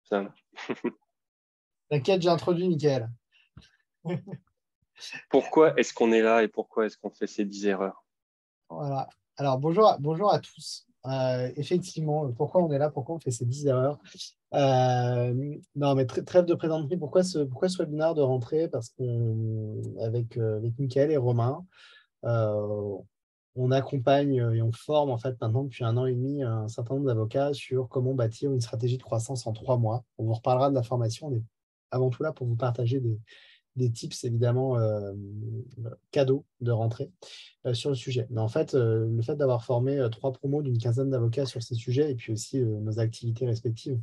Ça. T'inquiète, j'ai introduit Mickaël. Pourquoi est-ce qu'on est là et pourquoi est-ce qu'on fait ces 10 erreurs? Voilà. Alors, bonjour à tous. Effectivement, pourquoi on est là, pourquoi on fait ces 10 erreurs? Non, mais trêve de plaisanterie. Pourquoi ce webinaire de rentrée? Parce avec Mickaël et Romain, euh, on accompagne et on forme en fait maintenant depuis 1 an et demi un certain nombre d'avocats sur comment bâtir une stratégie de croissance en 3 mois. On vous reparlera de la formation. On est avant tout là pour vous partager des tips évidemment cadeaux de rentrée sur le sujet. Mais en fait, le fait d'avoir formé 3 promos d'une quinzaine d'avocats sur ces sujets et puis aussi nos activités respectives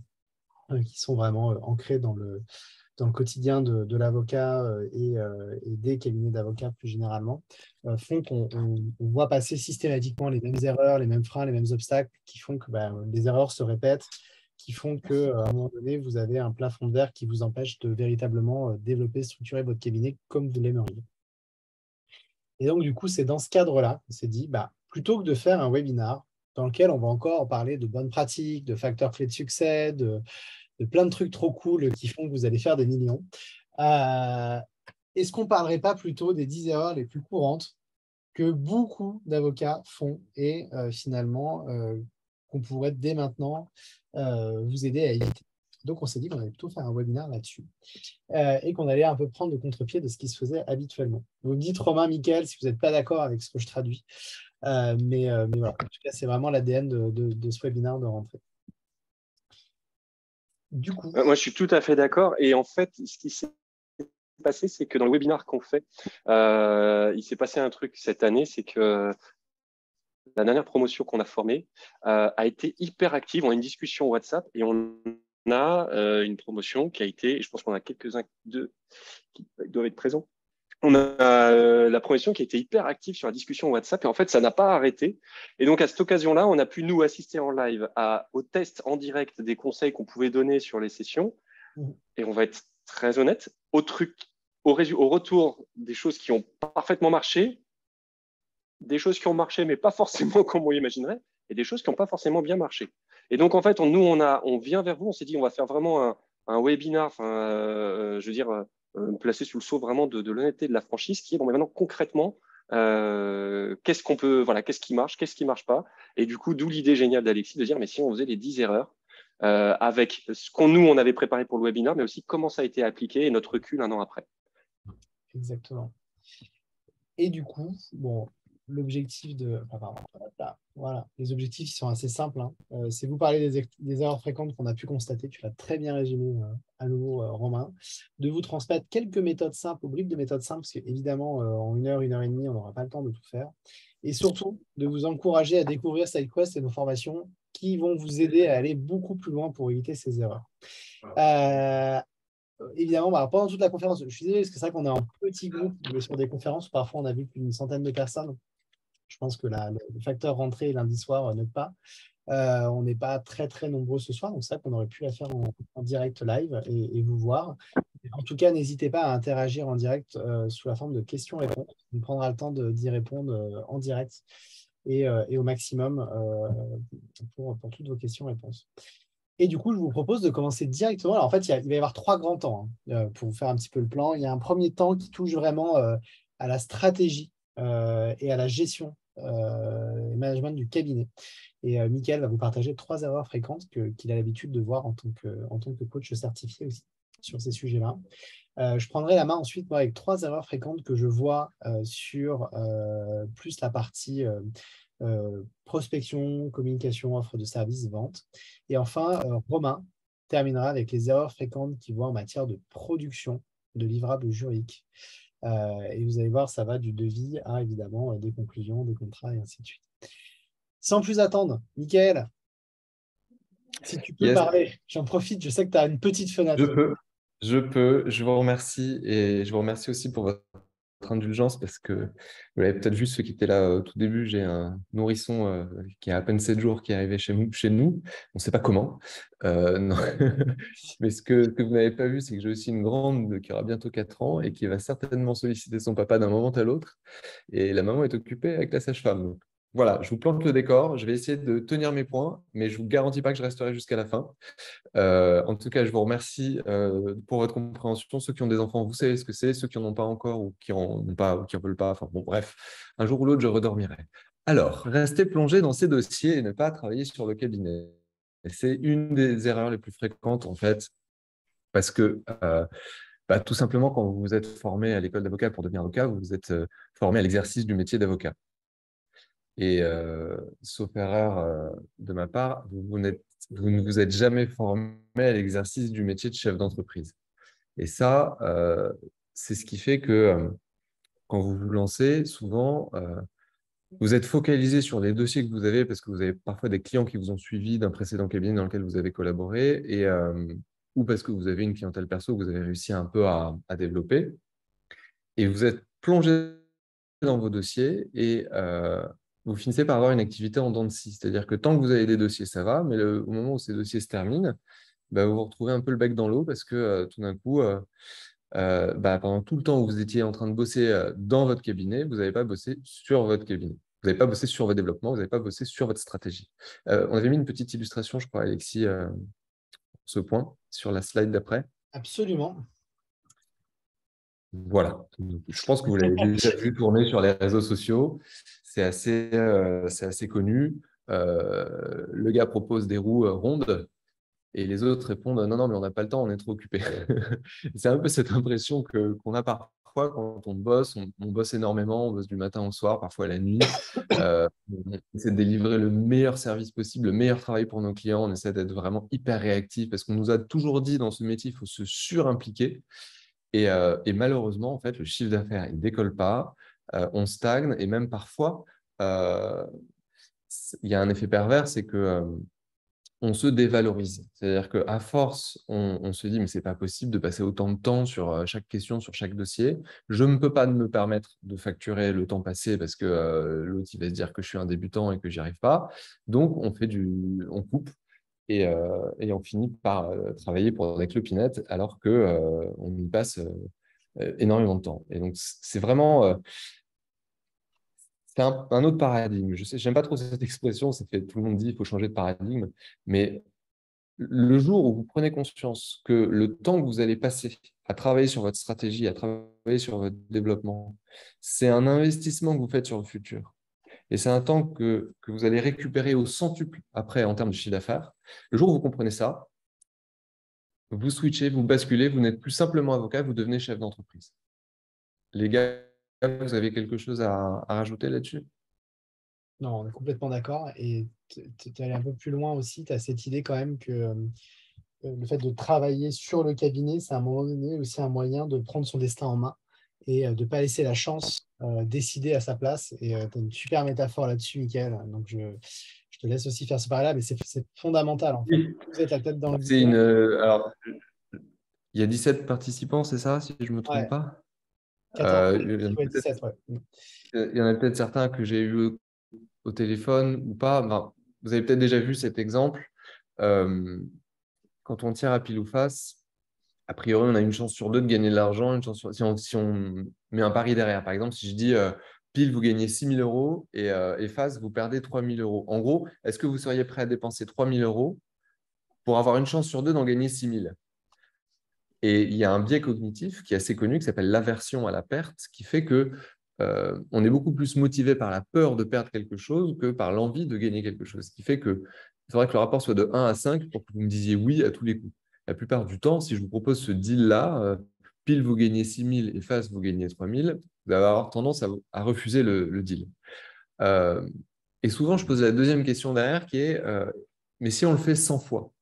qui sont vraiment ancrées dans le quotidien de l'avocat et des cabinets d'avocats plus généralement, font qu'on voit passer systématiquement les mêmes erreurs, les mêmes freins, les mêmes obstacles qui font que les erreurs se répètent, qui font qu'à un moment donné, vous avez un plafond de verre qui vous empêche de véritablement développer, structurer votre cabinet comme vous l'aimeriez. Et donc, du coup, c'est dans ce cadre-là qu'on s'est dit, plutôt que de faire un webinar dans lequel on va encore parler de bonnes pratiques, de facteurs clés de succès, de plein de trucs trop cool qui font que vous allez faire des millions, est-ce qu'on ne parlerait pas plutôt des 10 erreurs les plus courantes que beaucoup d'avocats font et finalement qu'on pourrait dès maintenant vous aider à éviter? Donc, on s'est dit qu'on allait plutôt faire un webinaire là-dessus et qu'on allait un peu prendre le contre-pied de ce qui se faisait habituellement. Vous me dites, Romain, Mickaël, si vous n'êtes pas d'accord avec ce que je traduis. Mais voilà, en tout cas, c'est vraiment l'ADN de ce webinaire de rentrée. Du coup, Moi, je suis tout à fait d'accord. Et en fait, ce qui s'est passé, c'est que dans le webinaire qu'on fait, il s'est passé un truc cette année, c'est que la dernière promotion qu'on a formée a été hyper active. On a une discussion WhatsApp et on a une promotion qui a été, je pense qu'on a quelques-uns d'eux qui doivent être présents. On a la promotion qui a été hyper active sur la discussion WhatsApp et en fait, ça n'a pas arrêté. Et donc, à cette occasion-là, on a pu nous assister en live au test en direct des conseils qu'on pouvait donner sur les sessions. Et on va être très honnête, au retour des choses qui ont parfaitement marché, des choses qui ont marché, mais pas forcément comme on imaginerait, et des choses qui n'ont pas forcément bien marché. Et donc, en fait, on vient vers vous, on s'est dit, on va faire vraiment un webinar, je veux dire, placé sous le sceau vraiment de l'honnêteté de la franchise, qui est, bon, mais maintenant, concrètement, qu'est-ce qu'on peut, voilà, qu'est-ce qui marche pas. Et du coup, d'où l'idée géniale d'Alexis de dire, mais si on faisait les 10 erreurs, avec ce on avait préparé pour le webinar, mais aussi comment ça a été appliqué et notre recul 1 an après. exactement. Et du coup, bon, l'objectif de. Enfin, pardon, voilà, les objectifs ils sont assez simples, hein. C'est vous parler des erreurs fréquentes qu'on a pu constater, tu l'as très bien résumé à nouveau, Romain, de vous transmettre quelques méthodes simples, ou bribes de méthodes simples, parce qu'évidemment, en 1 heure et demie, on n'aura pas le temps de tout faire. Et surtout, de vous encourager à découvrir SideQuest et nos formations qui vont vous aider à aller beaucoup plus loin pour éviter ces erreurs. Évidemment, pendant toute la conférence, je suis désolé, parce que c'est vrai qu'on est en petit groupe, mais sur des conférences, parfois on a vu plus d'une centaine de personnes. Je pense que le facteur rentrée lundi soir n'aide pas. On n'est pas très très nombreux ce soir, donc c'est vrai qu'on aurait pu la faire en direct live et vous voir. En tout cas, n'hésitez pas à interagir en direct sous la forme de questions-réponses. On prendra le temps d'y répondre en direct et au maximum pour toutes vos questions-réponses. Et du coup, je vous propose de commencer directement. Alors, en fait, il va y avoir 3 grands temps pour vous faire un petit peu le plan. Il y a un premier temps qui touche vraiment à la stratégie et à la gestion et management du cabinet. Et Mickaël va vous partager 3 erreurs fréquentes qu'il a l'habitude de voir en tant que coach certifié aussi sur ces sujets-là. Je prendrai la main ensuite, moi, avec 3 erreurs fréquentes que je vois sur plus la partie prospection, communication, offre de services, vente. Et enfin, Romain terminera avec les erreurs fréquentes qu'il voit en matière de production de livrables juridiques. Et vous allez voir, ça va du devis à évidemment des conclusions, des contrats et ainsi de suite. Sans plus attendre, Mickaël, si tu peux Yes, parler, j'en profite, je sais que tu as une petite je fenêtre. peux. Je peux. Je vous remercie et je vous remercie aussi pour votre indulgence parce que vous l'avez peut-être vu, ceux qui étaient là au tout début, j'ai un nourrisson qui a à peine 7 jours qui est arrivé chez nous. On ne sait pas comment. Non. Mais ce que vous n'avez pas vu, c'est que j'ai aussi une grande qui aura bientôt 4 ans et qui va certainement solliciter son papa d'un moment à l'autre. Et la maman est occupée avec la sage-femme. voilà, je vous plante le décor. Je vais essayer de tenir mes points, mais je ne vous garantis pas que je resterai jusqu'à la fin. En tout cas, je vous remercie pour votre compréhension. Ceux qui ont des enfants, vous savez ce que c'est. Ceux qui n'en ont pas encore ou qui n'en ont pas ou qui n'en veulent pas, enfin bon, bref, un jour ou l'autre, je redormirai. Alors, rester plongé dans ces dossiers et ne pas travailler sur le cabinet. Et c'est une des erreurs les plus fréquentes, en fait, parce que tout simplement, quand vous vous êtes formé à l'école d'avocat pour devenir avocat, vous vous êtes formé à l'exercice du métier d'avocat. Et sauf erreur de ma part, vous ne vous êtes jamais formé à l'exercice du métier de chef d'entreprise. Et ça, c'est ce qui fait que quand vous vous lancez, souvent, vous êtes focalisé sur les dossiers que vous avez parce que vous avez parfois des clients qui vous ont suivi d'un précédent cabinet dans lequel vous avez collaboré ou parce que vous avez une clientèle perso que vous avez réussi un peu à développer. Et vous êtes plongé dans vos dossiers et vous finissez par avoir une activité en dents de scie. C'est-à-dire que tant que vous avez des dossiers, ça va, mais au moment où ces dossiers se terminent, vous vous retrouvez un peu le bec dans l'eau parce que tout d'un coup, pendant tout le temps où vous étiez en train de bosser dans votre cabinet, vous n'avez pas bossé sur votre cabinet. Vous n'avez pas bossé sur votre développement, vous n'avez pas bossé sur votre stratégie. On avait mis une petite illustration, je crois, Alexis, pour ce point, sur la slide d'après. Absolument. Voilà, je pense que vous l'avez déjà vu tourner sur les réseaux sociaux. C'est assez connu. Le gars propose des roues rondes et les autres répondent non, non, mais on n'a pas le temps, on est trop occupé. C'est un peu cette impression qu'on a parfois quand on bosse. On bosse énormément, on bosse du matin au soir, parfois la nuit. On essaie de délivrer le meilleur service possible, le meilleur travail pour nos clients. On essaie d'être vraiment hyper réactif parce qu'on nous a toujours dit dans ce métier, il faut se surimpliquer. Et malheureusement, en fait, le chiffre d'affaires, il ne décolle pas, on stagne, et même parfois, il y a un effet pervers, c'est que on se dévalorise. C'est-à-dire qu'à force, on se dit, mais ce n'est pas possible de passer autant de temps sur chaque question, sur chaque dossier. Je ne peux pas me permettre de facturer le temps passé parce que l'autre, il va se dire que je suis un débutant et que j'y arrive pas. Donc, on coupe. Et on finit par travailler pour des clopinettes alors qu'on y passe énormément de temps. Et donc, c'est vraiment c'est un autre paradigme. Je sais, j'aime pas trop cette expression, tout le monde dit qu'il faut changer de paradigme, mais le jour où vous prenez conscience que le temps que vous allez passer à travailler sur votre stratégie, à travailler sur votre développement, c'est un investissement que vous faites sur le futur. Et c'est un temps que vous allez récupérer au centuple après en termes de chiffre d'affaires. Le jour où vous comprenez ça, vous switchez, vous basculez, vous n'êtes plus simplement avocat, vous devenez chef d'entreprise. Les gars, vous avez quelque chose à rajouter là-dessus? Non, on est complètement d'accord. Et tu es allé un peu plus loin aussi. Tu as cette idée quand même que le fait de travailler sur le cabinet, c'est à un moment donné aussi un moyen de prendre son destin en main et de ne pas laisser la chance décider à sa place. Et tu as une super métaphore là-dessus, Mickaël. Donc, je te laisse aussi faire ce parallèle, mais c'est fondamental en fait. Oui. Vous êtes la tête dans le guidon. Alors, il y a 17 participants, c'est ça, si je ne me trompe Ouais, pas? 14, Il ouais, 17, ouais. y en a peut-être certains que j'ai eu au téléphone ou pas. Vous avez peut-être déjà vu cet exemple. Quand on tire à pile ou face, a priori, on a une chance sur deux de gagner de l'argent. Si on met un pari derrière, par exemple, si je dis pile, vous gagnez 6 000 euros et face, vous perdez 3 000 euros. En gros, est-ce que vous seriez prêt à dépenser 3 000 euros pour avoir une chance sur deux d'en gagner 6 000? Et il y a un biais cognitif qui est assez connu, qui s'appelle l'aversion à la perte, qui fait que on est beaucoup plus motivé par la peur de perdre quelque chose que par l'envie de gagner quelque chose. Ce qui fait que il faudrait que le rapport soit de 1 à 5 pour que vous me disiez oui à tous les coups. La plupart du temps, si je vous propose ce deal-là, pile vous gagnez 6 000 et face vous gagnez 3 000, vous allez avoir tendance à refuser le deal. Et souvent, je pose la deuxième question derrière qui est mais si on le fait 100 fois?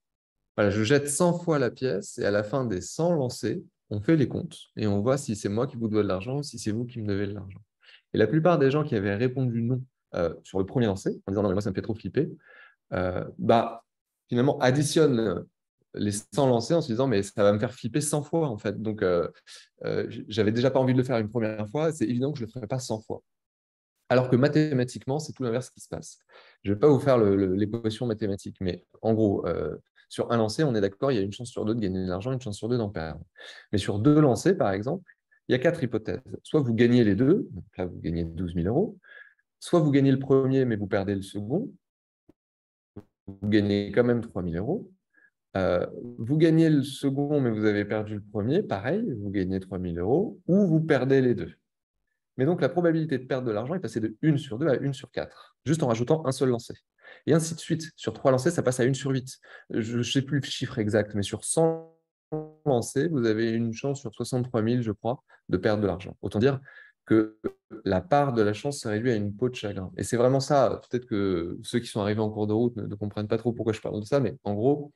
Voilà, je jette 100 fois la pièce et à la fin des 100 lancés, on fait les comptes et on voit si c'est moi qui vous dois de l'argent ou si c'est vous qui me devez de l'argent. Et la plupart des gens qui avaient répondu non sur le premier lancé, en disant non, mais moi ça me fait trop flipper, finalement additionnent les 100 lancés en se disant mais ça va me faire flipper 100 fois en fait. Donc j'avais déjà pas envie de le faire une première fois, c'est évident que je ne le ferai pas 100 fois. Alors que mathématiquement, c'est tout l'inverse qui se passe. Je ne vais pas vous faire l'équation mathématique, mais en gros, sur un lancer, on est d'accord, il y a une chance sur deux de gagner de l'argent, une chance sur deux d'en perdre. Mais sur deux lancers, par exemple, il y a 4 hypothèses. Soit vous gagnez les deux, donc là, vous gagnez 12 000 euros. soit vous gagnez le premier, mais vous perdez le second, vous gagnez quand même 3 000 euros. Vous gagnez le second, mais vous avez perdu le premier, pareil, vous gagnez 3 000 euros, ou vous perdez les deux. Mais donc, la probabilité de perdre de l'argent est passée de 1 sur 2 à 1 sur 4, juste en rajoutant un seul lancer. Et ainsi de suite. Sur 3 lancers, ça passe à 1 sur 8. Je ne sais plus le chiffre exact, mais sur 100 lancers, vous avez une chance sur 63 000, je crois, de perdre de l'argent. Autant dire que la part de la chance se réduit à une peau de chagrin. Et c'est vraiment ça. Peut-être que ceux qui sont arrivés en cours de route ne comprennent pas trop pourquoi je parle de ça, mais en gros,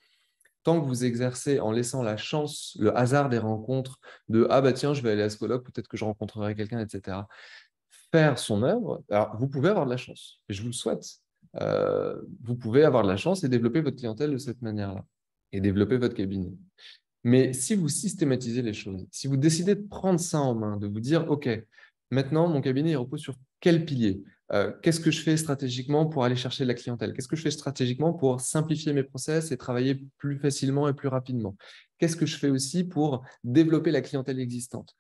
tant que vous exercez en laissant la chance, le hasard des rencontres, de ah bah tiens, je vais aller à ce colloque, peut-être que je rencontrerai quelqu'un, etc., faire son œuvre, alors vous pouvez avoir de la chance, et je vous le souhaite. Vous pouvez avoir de la chance et développer votre clientèle de cette manière-là, et développer votre cabinet. Mais si vous systématisez les choses, si vous décidez de prendre ça en main, de vous dire, OK, maintenant, mon cabinet il repose sur quel pilier? Qu'est-ce que je fais stratégiquement pour aller chercher de la clientèle? Qu'est-ce que je fais stratégiquement pour simplifier mes process et travailler plus facilement et plus rapidement? Qu'est-ce que je fais aussi pour développer la clientèle existante?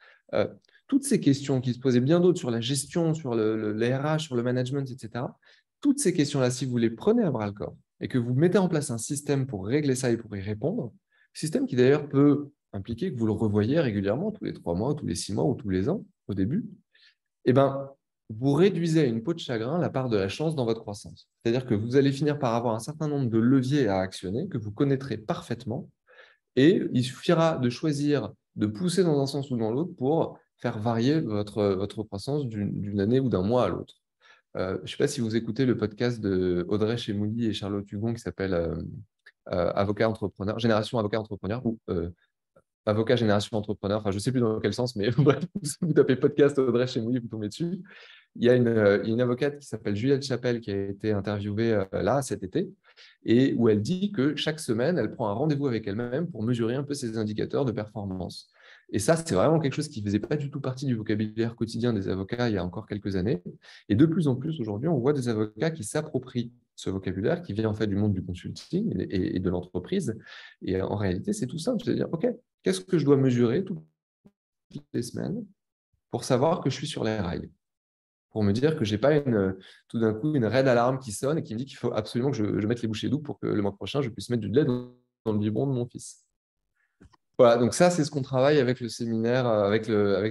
Toutes ces questions qui se posaient bien d'autres sur la gestion, sur les RH, sur le management, etc., toutes ces questions-là, si vous les prenez à bras-le-corps et que vous mettez en place un système pour régler ça et pour y répondre, système qui d'ailleurs peut impliquer que vous le revoyez régulièrement, tous les 3 mois, tous les 6 mois ou tous les ans au début, eh ben, vous réduisez à une peau de chagrin la part de la chance dans votre croissance. C'est-à-dire que vous allez finir par avoir un certain nombre de leviers à actionner que vous connaîtrez parfaitement et il suffira de choisir de pousser dans un sens ou dans l'autre pour faire varier votre croissance d'une année ou d'un mois à l'autre. Je ne sais pas si vous écoutez le podcast de Audrey Chemouli et Charlotte Hugon qui s'appelle Avocat Entrepreneur, Génération Avocat Entrepreneur ou Avocat Génération Entrepreneur, enfin je ne sais plus dans quel sens, mais bref, vous tapez podcast Audrey Chemouli, vous tombez dessus. Il y a une avocate qui s'appelle Juliette Chapelle qui a été interviewée là cet été et où elle dit que chaque semaine, elle prend un rendez-vous avec elle-même pour mesurer un peu ses indicateurs de performance. Et ça, c'est vraiment quelque chose qui ne faisait pas du tout partie du vocabulaire quotidien des avocats il y a encore quelques années. Et de plus en plus, aujourd'hui, on voit des avocats qui s'approprient ce vocabulaire, qui vient en fait du monde du consulting et de l'entreprise. Et en réalité, c'est tout simple. C'est-à-dire, OK, qu'est-ce que je dois mesurer toutes les semaines pour savoir que je suis sur les rails? Pour me dire que je n'ai pas tout d'un coup une red alarme qui sonne et qui me dit qu'il faut absolument que je mette les bouchées doubles pour que le mois prochain, je puisse mettre du lait dans le biberon de mon fils. Voilà, donc ça, c'est ce qu'on travaille avec le séminaire, avec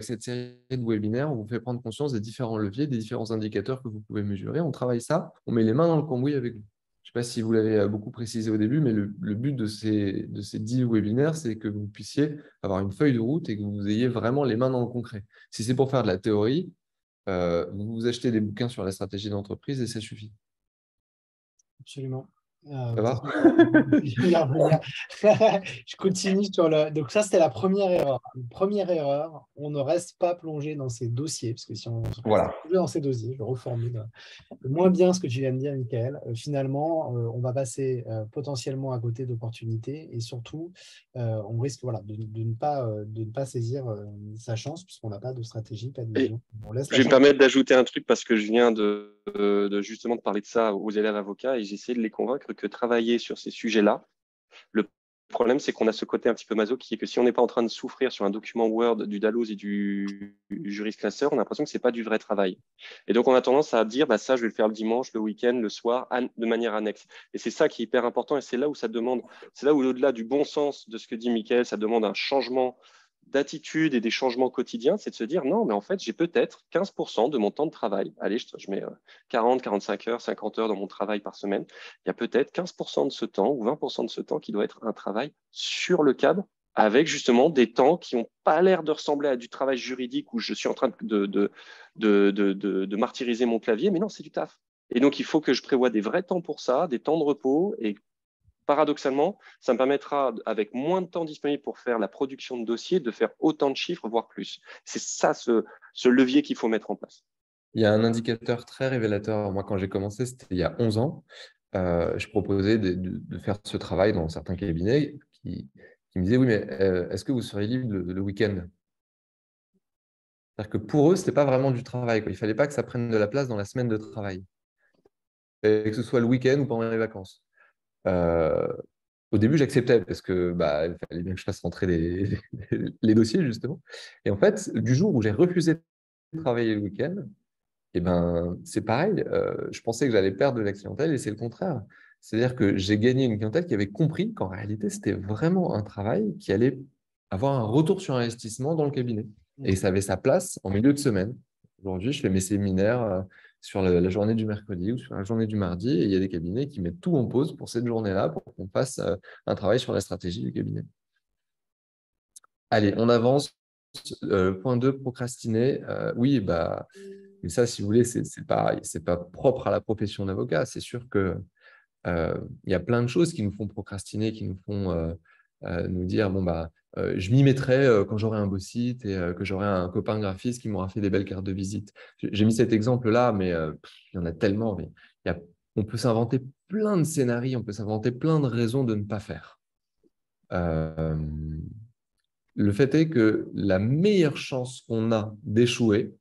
cette série de webinaires. On vous fait prendre conscience des différents leviers, des différents indicateurs que vous pouvez mesurer. On travaille ça, on met les mains dans le cambouis avec vous. Je ne sais pas si vous l'avez beaucoup précisé au début, mais le but de ces 10 webinaires, c'est que vous puissiez avoir une feuille de route et que vous ayez vraiment les mains dans le concret. Si c'est pour faire de la théorie, vous achetez des bouquins sur la stratégie d'entreprise et ça suffit. Absolument. Ça va? Je continue sur le. Donc, ça, c'était la première erreur. Première erreur, on ne reste pas plongé dans ces dossiers, parce que si on reste Voilà. plongé dans ces dossiers, je reformule moins bien ce que tu viens de dire, Michael. Finalement, on va passer potentiellement à côté d'opportunités et surtout, on risque de ne pas saisir sa chance, puisqu'on n'a pas de stratégie, pas de vision. Je vais me permettre d'ajouter un truc parce que je viens justement de parler de ça aux élèves avocats et j'ai essayé de les convaincre que travailler sur ces sujets-là, le problème, c'est qu'on a ce côté un petit peu maso qui est que si on n'est pas en train de souffrir sur un document Word du Dalloz et du Juris Classeur, on a l'impression que ce n'est pas du vrai travail. Et donc, on a tendance à dire, bah, ça, je vais le faire le dimanche, le week-end, le soir, de manière annexe. Et c'est ça qui est hyper important et c'est là où ça demande, c'est là où au-delà du bon sens de ce que dit Mickaël, ça demande un changement d'attitude et des changements quotidiens, c'est de se dire non, mais en fait, j'ai peut-être 15% de mon temps de travail. Allez, je mets 40, 45 heures, 50 heures dans mon travail par semaine. Il y a peut-être 15% de ce temps ou 20% de ce temps qui doit être un travail sur le cadre avec justement des temps qui n'ont pas l'air de ressembler à du travail juridique où je suis en train de martyriser mon clavier, mais non, c'est du taf. Et donc, il faut que je prévoie des vrais temps pour ça, des temps de repos et paradoxalement, ça me permettra, avec moins de temps disponible pour faire la production de dossiers, de faire autant de chiffres, voire plus. C'est ça ce levier qu'il faut mettre en place. Il y a un indicateur très révélateur. Moi, quand j'ai commencé, c'était il y a 11 ans. Je proposais de faire ce travail dans certains cabinets qui me disaient, oui, mais est-ce que vous seriez libre le week-end? C'est-à-dire que pour eux, ce n'était pas vraiment du travail, quoi. Il ne fallait pas que ça prenne de la place dans la semaine de travail, et que ce soit le week-end ou pendant les vacances. Au début, j'acceptais parce que bah, il fallait bien que je fasse rentrer les dossiers, justement. Et en fait, du jour où j'ai refusé de travailler le week-end, Eh ben, c'est pareil. Je pensais que j'allais perdre de la clientèle et c'est le contraire. C'est-à-dire que j'ai gagné une clientèle qui avait compris qu'en réalité, c'était vraiment un travail qui allait avoir un retour sur investissement dans le cabinet. Et ça avait sa place en milieu de semaine. Aujourd'hui, je fais mes séminaires sur la journée du mercredi ou sur la journée du mardi et il y a des cabinets qui mettent tout en pause pour cette journée-là pour qu'on fasse un travail sur la stratégie du cabinet. Allez, on avance. Point 2, procrastiner. Oui, bah, mais ça, si vous voulez, c'est pas propre à la profession d'avocat. C'est sûr que il y a plein de choses qui nous font procrastiner, qui nous font nous dire, bon, bah, je m'y mettrai quand j'aurai un beau site et que j'aurai un copain graphiste qui m'aura fait des belles cartes de visite. J'ai mis cet exemple-là, mais il y en a tellement. Mais on peut s'inventer plein de scénarios, on peut s'inventer plein de raisons de ne pas faire. Le fait est que la meilleure chance qu'on a d'échouer,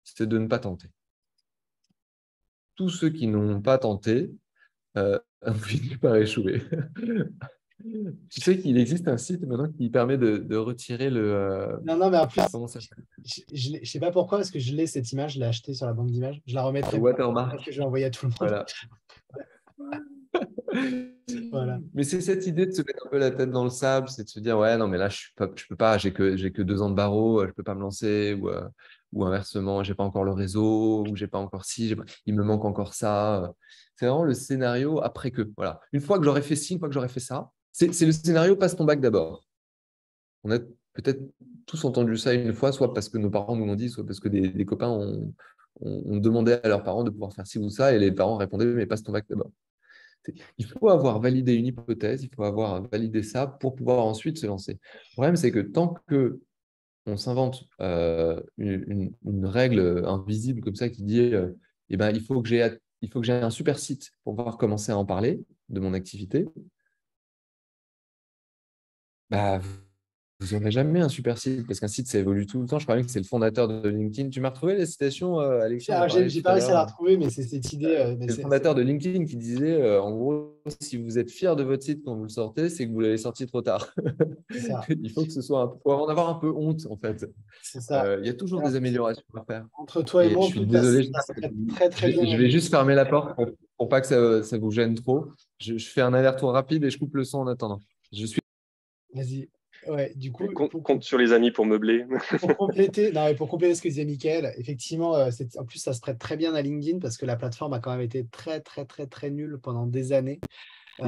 c'est de ne pas tenter. Tous ceux qui n'ont pas tenté ont fini par échouer. Tu sais qu'il existe un site maintenant qui permet de retirer le… Non, mais en plus, comment ça s'appelle? je ne sais pas pourquoi, parce que je l'ai cette image, je l'ai achetée sur la banque d'images. Je la Le remettrai parce que watermark. je vais envoyer à tout le monde. Voilà. Voilà. Mais c'est cette idée de se mettre un peu la tête dans le sable, c'est de se dire, ouais, non, mais là, je peux pas, j'ai que 2 ans de barreau, je peux pas me lancer, ou inversement, j'ai pas encore le réseau, ou j'ai pas encore ci, il me manque encore ça. C'est vraiment le scénario après que, voilà. Une fois que j'aurais fait ci, une fois que j'aurais fait ça, c'est le scénario passe ton bac d'abord. On a peut-être tous entendu ça une fois, soit parce que nos parents nous l'ont dit, soit parce que des copains ont demandé à leurs parents de pouvoir faire ci ou ça, et les parents répondaient, mais passe ton bac d'abord. Il faut avoir validé une hypothèse, il faut avoir validé ça pour pouvoir ensuite se lancer. Le problème, c'est que tant que on s'invente une règle invisible comme ça qui dit eh ben, il faut que j'ai un super site pour pouvoir commencer à en parler de mon activité, bah, vous n'aurez jamais un super site parce qu'un site, ça évolue tout le temps. Je crois même que c'est le fondateur de LinkedIn. Tu m'as retrouvé la citation, Alexis, on a Alors, parlé j'ai tout pas à réussi à la l'heure. retrouver, mais c'est cette idée. C'est le fondateur de LinkedIn qui disait, en gros, si vous êtes fier de votre site quand vous le sortez, c'est que vous l'avez sorti trop tard. C'est ça. Il faut que ce soit faut en avoir un peu honte, en fait. C'est ça. Il y a toujours des améliorations à faire. Entre toi et Et moi, je en suis tout cas, désolé, ça serait très, très bien. je vais juste fermer la porte pour pas que ça vous gêne trop. Je fais un aller-retour rapide et je coupe le son en attendant. Je suis… Vas-y. Ouais, du coup, Compte sur les amis pour meubler. pour compléter, non, mais pour compléter ce que disait Mickaël, effectivement, en plus, ça se prête très bien à LinkedIn parce que la plateforme a quand même été très, très, très, très nulle pendant des années.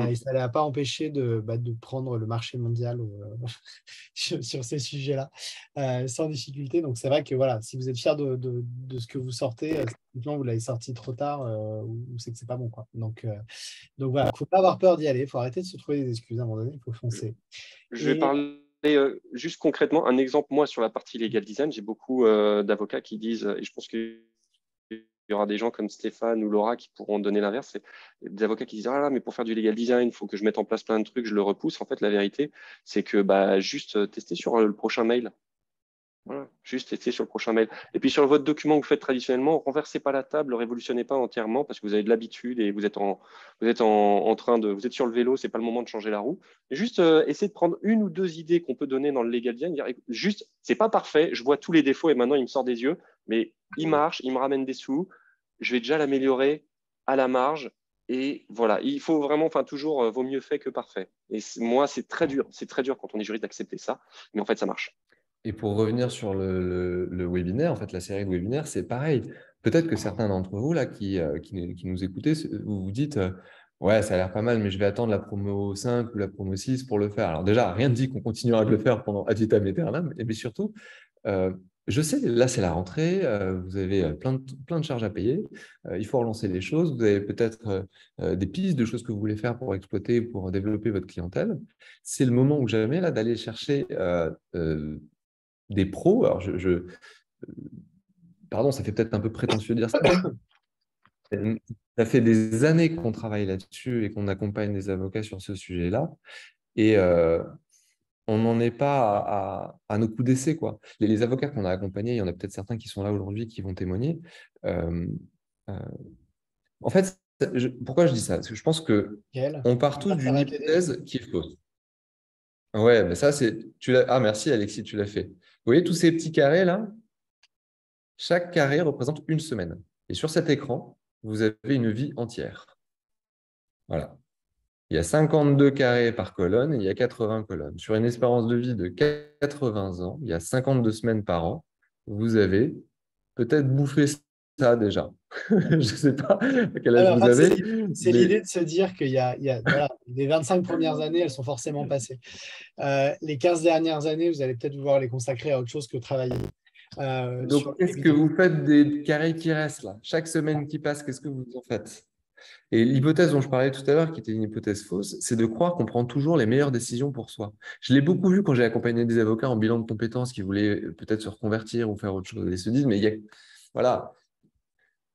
Et ça ne l'a pas empêché de prendre le marché mondial sur ces sujets-là sans difficulté. Donc, c'est vrai que voilà, si vous êtes fier de ce que vous sortez, typiquement, vous l'avez sorti trop tard ou c'est que c'est pas bon, quoi. Donc voilà, il ne faut pas avoir peur d'y aller. Il faut arrêter de se trouver des excuses à un moment donné. Il faut foncer. Je vais parler juste concrètement, un exemple, moi, sur la partie legal design, j'ai beaucoup d'avocats qui disent, et je pense qu'il y aura des gens comme Stéphane ou Laura qui pourront donner l'inverse, c'est des avocats qui disent, ah là, mais pour faire du legal design, il faut que je mette en place plein de trucs, je le repousse. En fait, la vérité, c'est que juste tester sur le prochain mail. Voilà, juste tester sur le prochain mail. Et puis sur votre document que vous faites traditionnellement, renversez pas la table, ne révolutionnez pas entièrement parce que vous avez de l'habitude et vous êtes vous êtes sur le vélo, c'est pas le moment de changer la roue. Et juste essayez de prendre une ou deux idées qu'on peut donner dans le legal design. Juste, c'est pas parfait, je vois tous les défauts et maintenant il me sort des yeux, mais il marche, il me ramène des sous, je vais déjà l'améliorer à la marge. Et voilà, il faut vraiment, enfin toujours, vaut mieux fait que parfait. Et moi, c'est très dur quand on est juriste d'accepter ça, mais en fait, ça marche. Et pour revenir sur le webinaire, en fait, la série de webinaires, c'est pareil. Peut-être que certains d'entre vous là, qui nous écoutez, vous vous dites ouais, ça a l'air pas mal, mais je vais attendre la promo 5 ou la promo 6 pour le faire. Alors déjà, rien ne dit qu'on continuera de le faire pendant ad vitam aeternam, mais surtout, je sais, là, c'est la rentrée, vous avez plein de charges à payer, il faut relancer les choses, vous avez peut-être des pistes de choses que vous voulez faire pour exploiter, pour développer votre clientèle. C'est le moment ou jamais là d'aller chercher des pros. Alors, pardon, ça fait peut-être un peu prétentieux de dire ça, mais ça fait des années qu'on travaille là-dessus et qu'on accompagne des avocats sur ce sujet-là. Et on n'en est pas à nos coups d'essai, quoi. Les avocats qu'on a accompagnés, il y en a peut-être certains qui sont là aujourd'hui qui vont témoigner. Euh, euh, en fait, pourquoi je dis ça? Parce que je pense Nickel. qu'on part tous Ça d'une va t'aider. hypothèse qui est fausse. Ouais, mais ça, c'est. Ah, merci Alexis, tu l'as fait. Vous voyez tous ces petits carrés là? Chaque carré représente une semaine. Et sur cet écran, vous avez une vie entière. Voilà. Il y a 52 carrés par colonne et il y a 80 colonnes. Sur une espérance de vie de 80 ans, il y a 52 semaines par an. Vous avez peut-être bouffé ça déjà. Je ne sais pas à quel âge Alors, en vous fait, avez, c'est mais l'idée de se dire qu'il y a, voilà, les 25 premières années, elles sont forcément passées. Les 15 dernières années, vous allez peut-être vouloir les consacrer à autre chose que travailler. Sur donc le qu'est-ce que webinar. vous faites des carrés qui restent là? Chaque semaine qui passe, qu'est-ce que vous en faites? Et l'hypothèse dont je parlais tout à l'heure, qui était une hypothèse fausse, c'est de croire qu'on prend toujours les meilleures décisions pour soi. Je l'ai beaucoup vu quand j'ai accompagné des avocats en bilan de compétences qui voulaient peut-être se reconvertir ou faire autre chose. Ils se disent, mais voilà,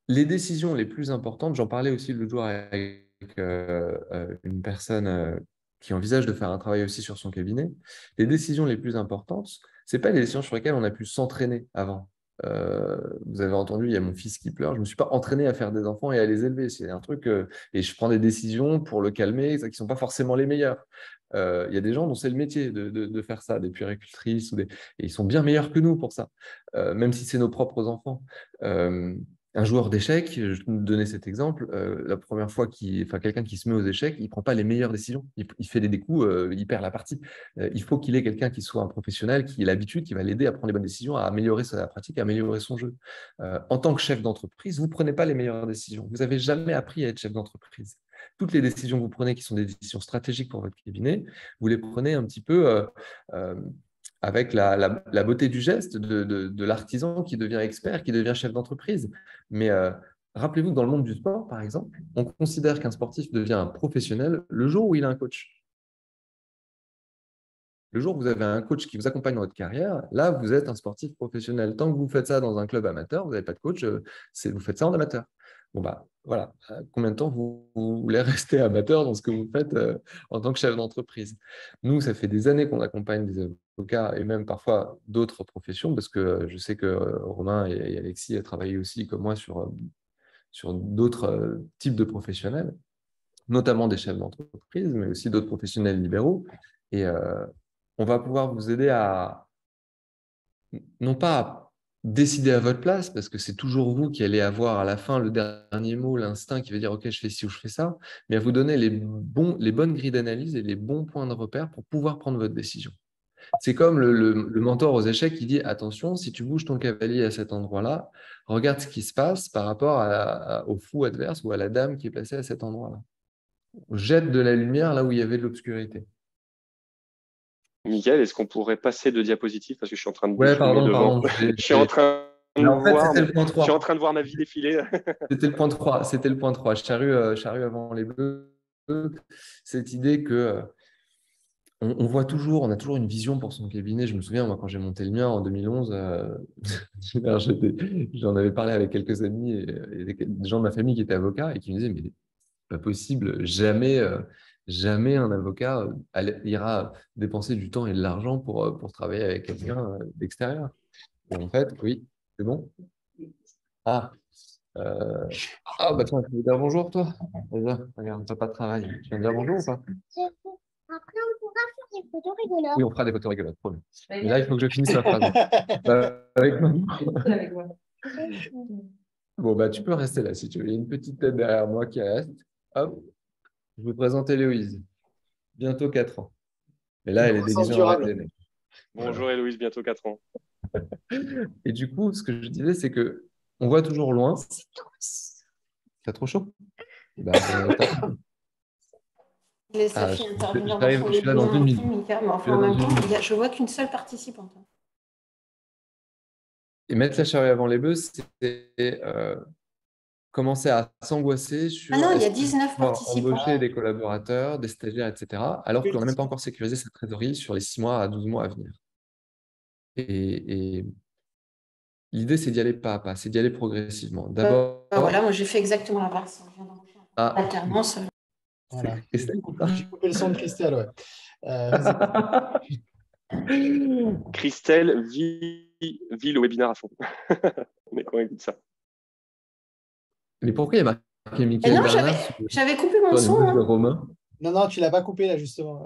les décisions les plus importantes, j'en parlais aussi l'autre jour avec une personne qui envisage de faire un travail aussi sur son cabinet. Les décisions les plus importantes, ce n'est pas les décisions sur lesquelles on a pu s'entraîner avant. Vous avez entendu, il y a mon fils qui pleure. Je ne me suis pas entraîné à faire des enfants et à les élever. C'est un truc, et je prends des décisions pour le calmer, qui ne sont pas forcément les meilleures. Il y a des gens dont c'est le métier de faire ça, des puéricultrices, et ils sont bien meilleurs que nous pour ça, même si c'est nos propres enfants. Un joueur d'échecs, je vais vous donner cet exemple, la première fois quelqu'un qui se met aux échecs, il ne prend pas les meilleures décisions. Il fait des coups, il perd la partie. Il faut qu'il ait quelqu'un qui soit un professionnel, qui ait l'habitude, qui va l'aider à prendre les bonnes décisions, à améliorer sa pratique, à améliorer son jeu. En tant que chef d'entreprise, vous ne prenez pas les meilleures décisions. Vous n'avez jamais appris à être chef d'entreprise. Toutes les décisions que vous prenez, qui sont des décisions stratégiques pour votre cabinet, vous les prenez un petit peu avec la beauté du geste de l'artisan qui devient expert, qui devient chef d'entreprise. Mais rappelez-vous que dans le monde du sport, par exemple, on considère qu'un sportif devient un professionnel le jour où il a un coach. Le jour où vous avez un coach qui vous accompagne dans votre carrière, là, vous êtes un sportif professionnel. Tant que vous faites ça dans un club amateur, vous n'avez pas de coach, vous faites ça en amateur. Bon, bah voilà. Combien de temps vous voulez rester amateur dans ce que vous faites en tant que chef d'entreprise? Nous, ça fait des années qu'on accompagne des avocats et même parfois d'autres professions, parce que je sais que Romain et Alexis ont travaillé aussi comme moi sur d'autres types de professionnels, notamment des chefs d'entreprise, mais aussi d'autres professionnels libéraux. Et on va pouvoir vous aider à, non pas à décider à votre place, parce que c'est toujours vous qui allez avoir à la fin le dernier mot, l'instinct qui va dire « Ok, je fais ci ou je fais ça », mais à vous donner les bonnes grilles d'analyse et les bons points de repère pour pouvoir prendre votre décision. C'est comme le mentor aux échecs qui dit « Attention, si tu bouges ton cavalier à cet endroit-là, regarde ce qui se passe par rapport au fou adverse ou à la dame qui est placée à cet endroit-là. Jette de la lumière là où il y avait de l'obscurité. » Miguel, est-ce qu'on pourrait passer de diapositive parce que je suis en train de Ouais, défiler devant. pardon. Je suis en train de Mais en fait, voir, c'était le point 3. je suis en train de voir ma vie défiler. C'était le point 3. C'était le point 3. Charrue avant les bœufs. Cette idée que on voit toujours, on a toujours une vision pour son cabinet. Je me souviens, moi, quand j'ai monté le mien en 2011, j'en avais parlé avec quelques amis et des gens de ma famille qui étaient avocats et qui me disaient, mais c'est pas possible, jamais un avocat ira dépenser du temps et de l'argent pour travailler avec quelqu'un d'extérieur. Et en fait, oui, c'est bon. Ah, bah tiens, tu veux dire bonjour, toi? Vas-y, regarde, t'as pas de travail. Tu viens de dire bonjour ou pas? Après, on pourra faire des photos rigolotes. Oui, on fera des photos rigolotes, promis. Mais là, il faut que je finisse ma phrase. Avec moi. Bon, bah, tu peux rester là si tu veux. Il y a une petite tête derrière moi qui reste. Hop, je vous présente Héloïse. Bientôt 4 ans. Mais là, elle est déguisée en reine des neiges. Bonjour Héloïse, bientôt 4 ans. Et du coup, ce que je disais, c'est que on voit toujours loin. T'as trop chaud? Bah, Laisse la fille intervenir dans son webinaire, mais enfin, en même temps, je vois qu'une seule participante. Et mettre la charrue avant les bœufs, c'est commencer à s'angoisser sur ah non, il y a 19 participants. Embaucher des collaborateurs, des stagiaires, etc., alors qu'on n'a même pas encore sécurisé sa trésorerie sur les 6 mois à 12 mois à venir. Et l'idée, c'est d'y aller pas à pas, c'est d'y aller progressivement. D'abord. Voilà, moi j'ai fait exactement l'inverse. Je viens d'embaucher un alternance. Voilà. Christelle, j'ai coupé le son de Christelle, ouais. Christelle vit le webinaire à fond. On est convaincu de ça. Mais pourquoi il y a marqué Michael Bernard? J'avais coupé mon son. Romain. Non, tu ne l'as pas coupé là, justement.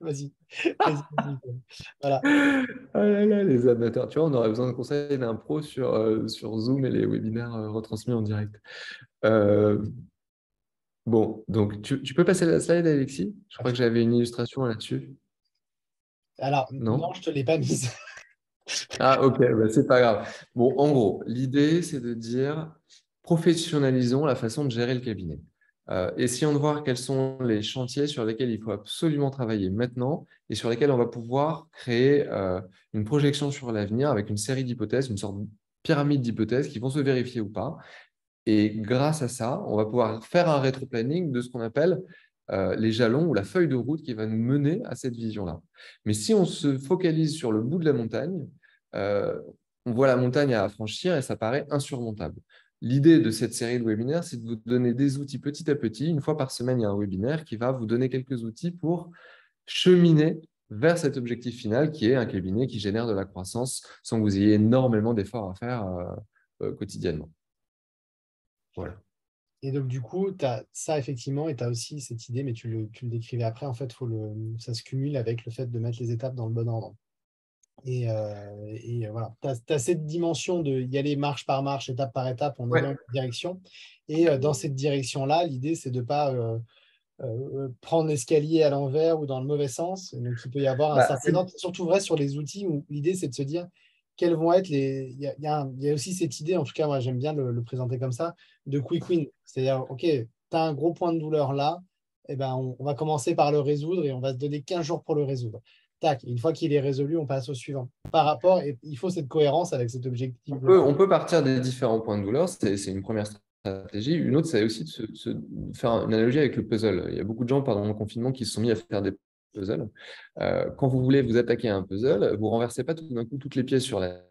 Vas-y. Voilà. Ah là là, les amateurs. Tu vois, on aurait besoin de conseils d'un pro sur Zoom et les webinaires retransmis en direct. Euh, bon, donc tu peux passer la slide, Alexis? Je crois que j'avais une illustration là-dessus. Alors, Non? non, je ne te l'ai pas mise. Ah, ok, bah, c'est pas grave. Bon, en gros, l'idée, c'est de dire professionnalisons la façon de gérer le cabinet. Essayons de voir quels sont les chantiers sur lesquels il faut absolument travailler maintenant et sur lesquels on va pouvoir créer une projection sur l'avenir avec une série d'hypothèses, une sorte de pyramide d'hypothèses qui vont se vérifier ou pas. Et grâce à ça, on va pouvoir faire un rétro-planning de ce qu'on appelle les jalons ou la feuille de route qui va nous mener à cette vision-là. Mais si on se focalise sur le bout de la montagne, euh, on voit la montagne à franchir et ça paraît insurmontable. L'idée de cette série de webinaires, c'est de vous donner des outils petit à petit. Une fois par semaine, il y a un webinaire qui va vous donner quelques outils pour cheminer vers cet objectif final qui est un cabinet qui génère de la croissance sans que vous ayez énormément d'efforts à faire quotidiennement. Voilà. Et donc, du coup, tu as ça, effectivement, et tu as aussi cette idée, mais tu le décrivais après, en fait, ça se cumule avec le fait de mettre les étapes dans le bon ordre. Et voilà, tu as cette dimension de y aller marche par marche, étape par étape, on est dans une direction. Et dans cette direction-là, l'idée, c'est de ne pas prendre l'escalier à l'envers ou dans le mauvais sens. Donc, il peut y avoir un certain ordre, surtout vrai sur les outils où l'idée, c'est de se dire quels vont être les. Il y a aussi cette idée, en tout cas, moi, j'aime bien le présenter comme ça, de quick win. C'est-à-dire, OK, tu as un gros point de douleur là, eh ben, on va commencer par le résoudre et on va se donner 15 jours pour le résoudre. Tac, une fois qu'il est résolu, on passe au suivant. Par rapport, et il faut cette cohérence avec cet objectif. On peut partir des différents points de douleur, c'est une première stratégie. Une autre, c'est aussi de faire une analogie avec le puzzle. Il y a beaucoup de gens pendant le confinement qui se sont mis à faire des puzzles. Quand vous voulez vous attaquer à un puzzle, vous ne renversez pas tout d'un coup toutes les pièces sur la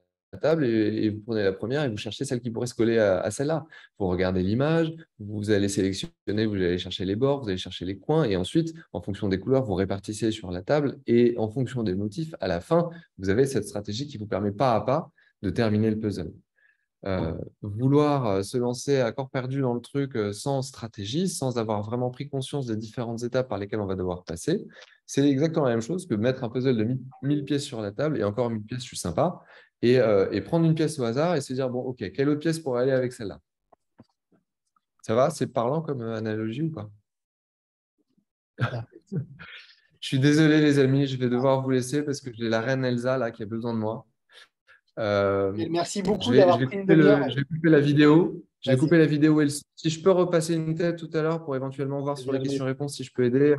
table et vous prenez la première et vous cherchez celle qui pourrait se coller à celle-là. Vous regardez l'image, vous allez sélectionner, vous allez chercher les bords, vous allez chercher les coins et ensuite, en fonction des couleurs, vous répartissez sur la table et en fonction des motifs, à la fin, vous avez cette stratégie qui vous permet pas à pas de terminer le puzzle. Vouloir se lancer à corps perdu dans le truc sans stratégie, sans avoir vraiment pris conscience des différentes étapes par lesquelles on va devoir passer, c'est exactement la même chose que mettre un puzzle de 1000 pièces sur la table et encore 1000 pièces, je suis sympa, et prendre une pièce au hasard et se dire, bon, ok, quelle autre pièce pourrait aller avec celle-là? Ça va? C'est parlant comme analogie ou pas? Je suis désolé, les amis, je vais devoir vous laisser parce que j'ai la reine Elsa là qui a besoin de moi. Merci beaucoup d'avoir pris une demi-heure. Je vais couper la vidéo. Je vais couper la vidéo. Si je peux repasser une tête tout à l'heure pour éventuellement voir sur les questions-réponses si je peux aider,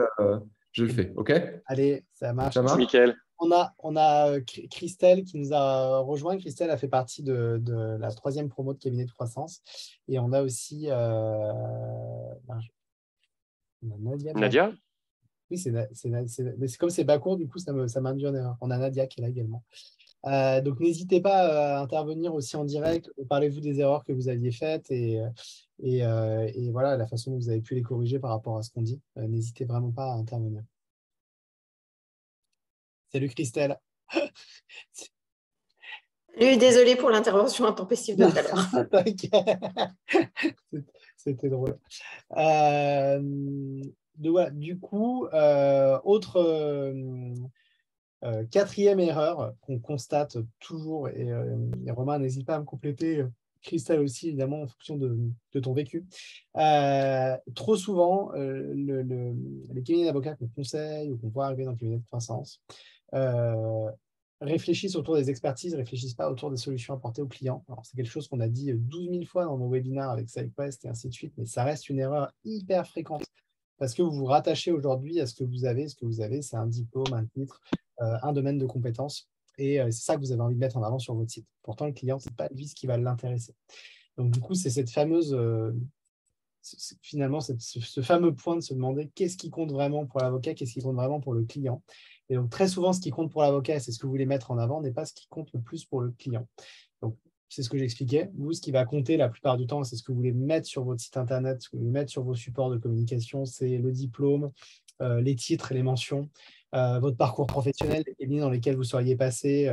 je le fais. OK? Allez, ça marche. Ça marche? Nickel. On a Christelle qui nous a rejoint. Christelle a fait partie de la 3e promo de cabinet de croissance. Et on a aussi Nadia? Oui, mais c'est comme c'est Bakour, du coup, ça m'induit en erreur. On a Nadia qui est là également. Donc, n'hésitez pas à intervenir aussi en direct. Parlez-vous des erreurs que vous aviez faites et voilà la façon dont vous avez pu les corriger par rapport à ce qu'on dit. N'hésitez vraiment pas à intervenir. Salut Christelle. Désolée pour l'intervention intempestive de tout à l'heure. T'inquiète. C'était drôle. Du coup, autre 4e erreur qu'on constate toujours, et Romain, n'hésite pas à me compléter, Christelle aussi, évidemment, en fonction de ton vécu. Trop souvent, les cabinets d'avocats qu'on conseille ou qu'on voit arriver dans le cabinet de croissance réfléchissent autour des expertises, réfléchissent pas autour des solutions apportées aux clients. Alors, c'est quelque chose qu'on a dit 12 000 fois dans nos webinaires avec SideQuest et ainsi de suite, mais ça reste une erreur hyper fréquente parce que vous vous rattachez aujourd'hui à ce que vous avez. Ce que vous avez, c'est un diplôme, un titre, un domaine de compétences. Et c'est ça que vous avez envie de mettre en avant sur votre site. Pourtant, le client, ce n'est pas lui ce qui va l'intéresser. Donc, du coup, c'est cette fameuse, finalement, ce fameux point de se demander qu'est-ce qui compte vraiment pour l'avocat, qu'est-ce qui compte vraiment pour le client. Et donc, très souvent, ce qui compte pour l'avocat, c'est ce que vous voulez mettre en avant, n'est pas ce qui compte le plus pour le client. Donc, c'est ce que j'expliquais. Vous, ce qui va compter la plupart du temps, c'est ce que vous voulez mettre sur votre site Internet, ce que vous voulez mettre sur vos supports de communication, c'est le diplôme, les titres, les mentions, votre parcours professionnel, les cabinets dans lesquels vous seriez passé,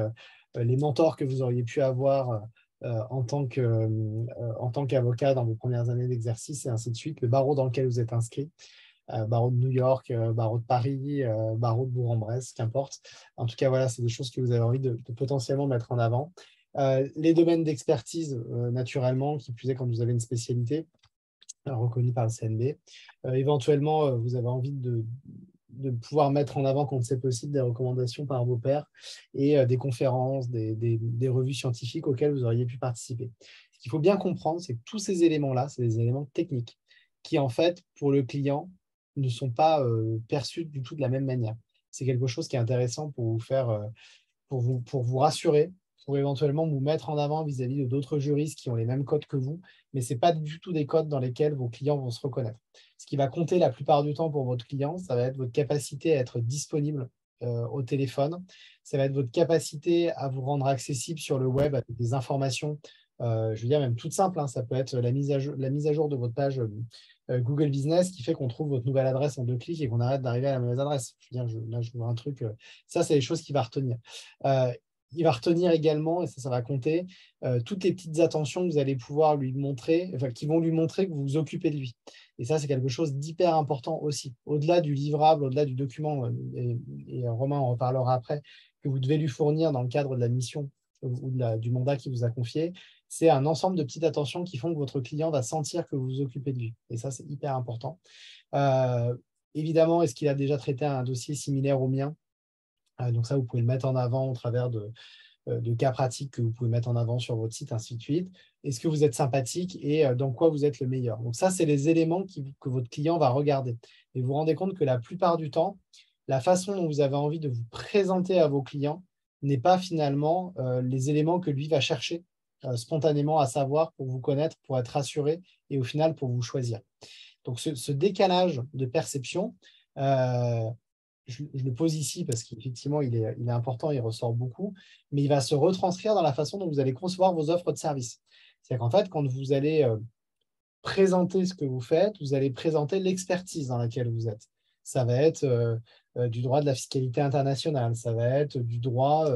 les mentors que vous auriez pu avoir en tant qu'avocat dans vos premières années d'exercice et ainsi de suite, le barreau dans lequel vous êtes inscrit. barreau de New York, barreau de Paris, barreau de Bourg-en-Bresse, qu'importe. En tout cas, voilà, c'est des choses que vous avez envie de potentiellement mettre en avant. Les domaines d'expertise, naturellement, qui plus est quand vous avez une spécialité reconnue par le CNB. Éventuellement, vous avez envie de pouvoir mettre en avant, quand c'est possible, des recommandations par vos pairs et des conférences, des revues scientifiques auxquelles vous auriez pu participer. Ce qu'il faut bien comprendre, c'est que tous ces éléments-là, c'est des éléments techniques qui, en fait, pour le client, ne sont pas perçus du tout de la même manière. C'est quelque chose qui est intéressant pour vous faire, pour vous rassurer, pour éventuellement vous mettre en avant vis-à-vis de d'autres juristes qui ont les mêmes codes que vous, mais ce n'est pas du tout des codes dans lesquels vos clients vont se reconnaître. Ce qui va compter la plupart du temps pour votre client, ça va être votre capacité à être disponible au téléphone, ça va être votre capacité à vous rendre accessible sur le web avec des informations, je veux dire même toutes simples, hein, ça peut être la mise à jour de votre page Google Business qui fait qu'on trouve votre nouvelle adresse en 2 clics et qu'on arrête d'arriver à la mauvaise adresse. Je veux dire, là, je vois un truc, ça, c'est des choses qu'il va retenir. Il va retenir également, et ça va compter, toutes les petites attentions que vous allez pouvoir lui montrer, enfin, qui vont lui montrer que vous vous occupez de lui. Et ça, c'est quelque chose d'hyper important aussi. Au-delà du livrable, au-delà du document, et Romain en reparlera après, que vous devez lui fournir dans le cadre de la mission ou du mandat qu'il vous a confié, c'est un ensemble de petites attentions qui font que votre client va sentir que vous vous occupez de lui. Et ça, c'est hyper important. Évidemment, est-ce qu'il a déjà traité un dossier similaire au mien? Donc ça, vous pouvez le mettre en avant au travers de cas pratiques que vous pouvez mettre en avant sur votre site, ainsi de suite. Est-ce que vous êtes sympathique et dans quoi vous êtes le meilleur? Donc ça, c'est les éléments que votre client va regarder. Et vous vous rendez compte que la plupart du temps, la façon dont vous avez envie de vous présenter à vos clients n'est pas finalement les éléments que lui va chercher spontanément à savoir pour vous connaître, pour être rassuré et au final pour vous choisir. Donc ce décalage de perception, je le pose ici parce qu'effectivement, il est important, il ressort beaucoup, mais il va se retranscrire dans la façon dont vous allez concevoir vos offres de service. C'est-à-dire qu'en fait, quand vous allez présenter ce que vous faites, vous allez présenter l'expertise dans laquelle vous êtes. Ça va être du droit de la fiscalité internationale, ça va être du droit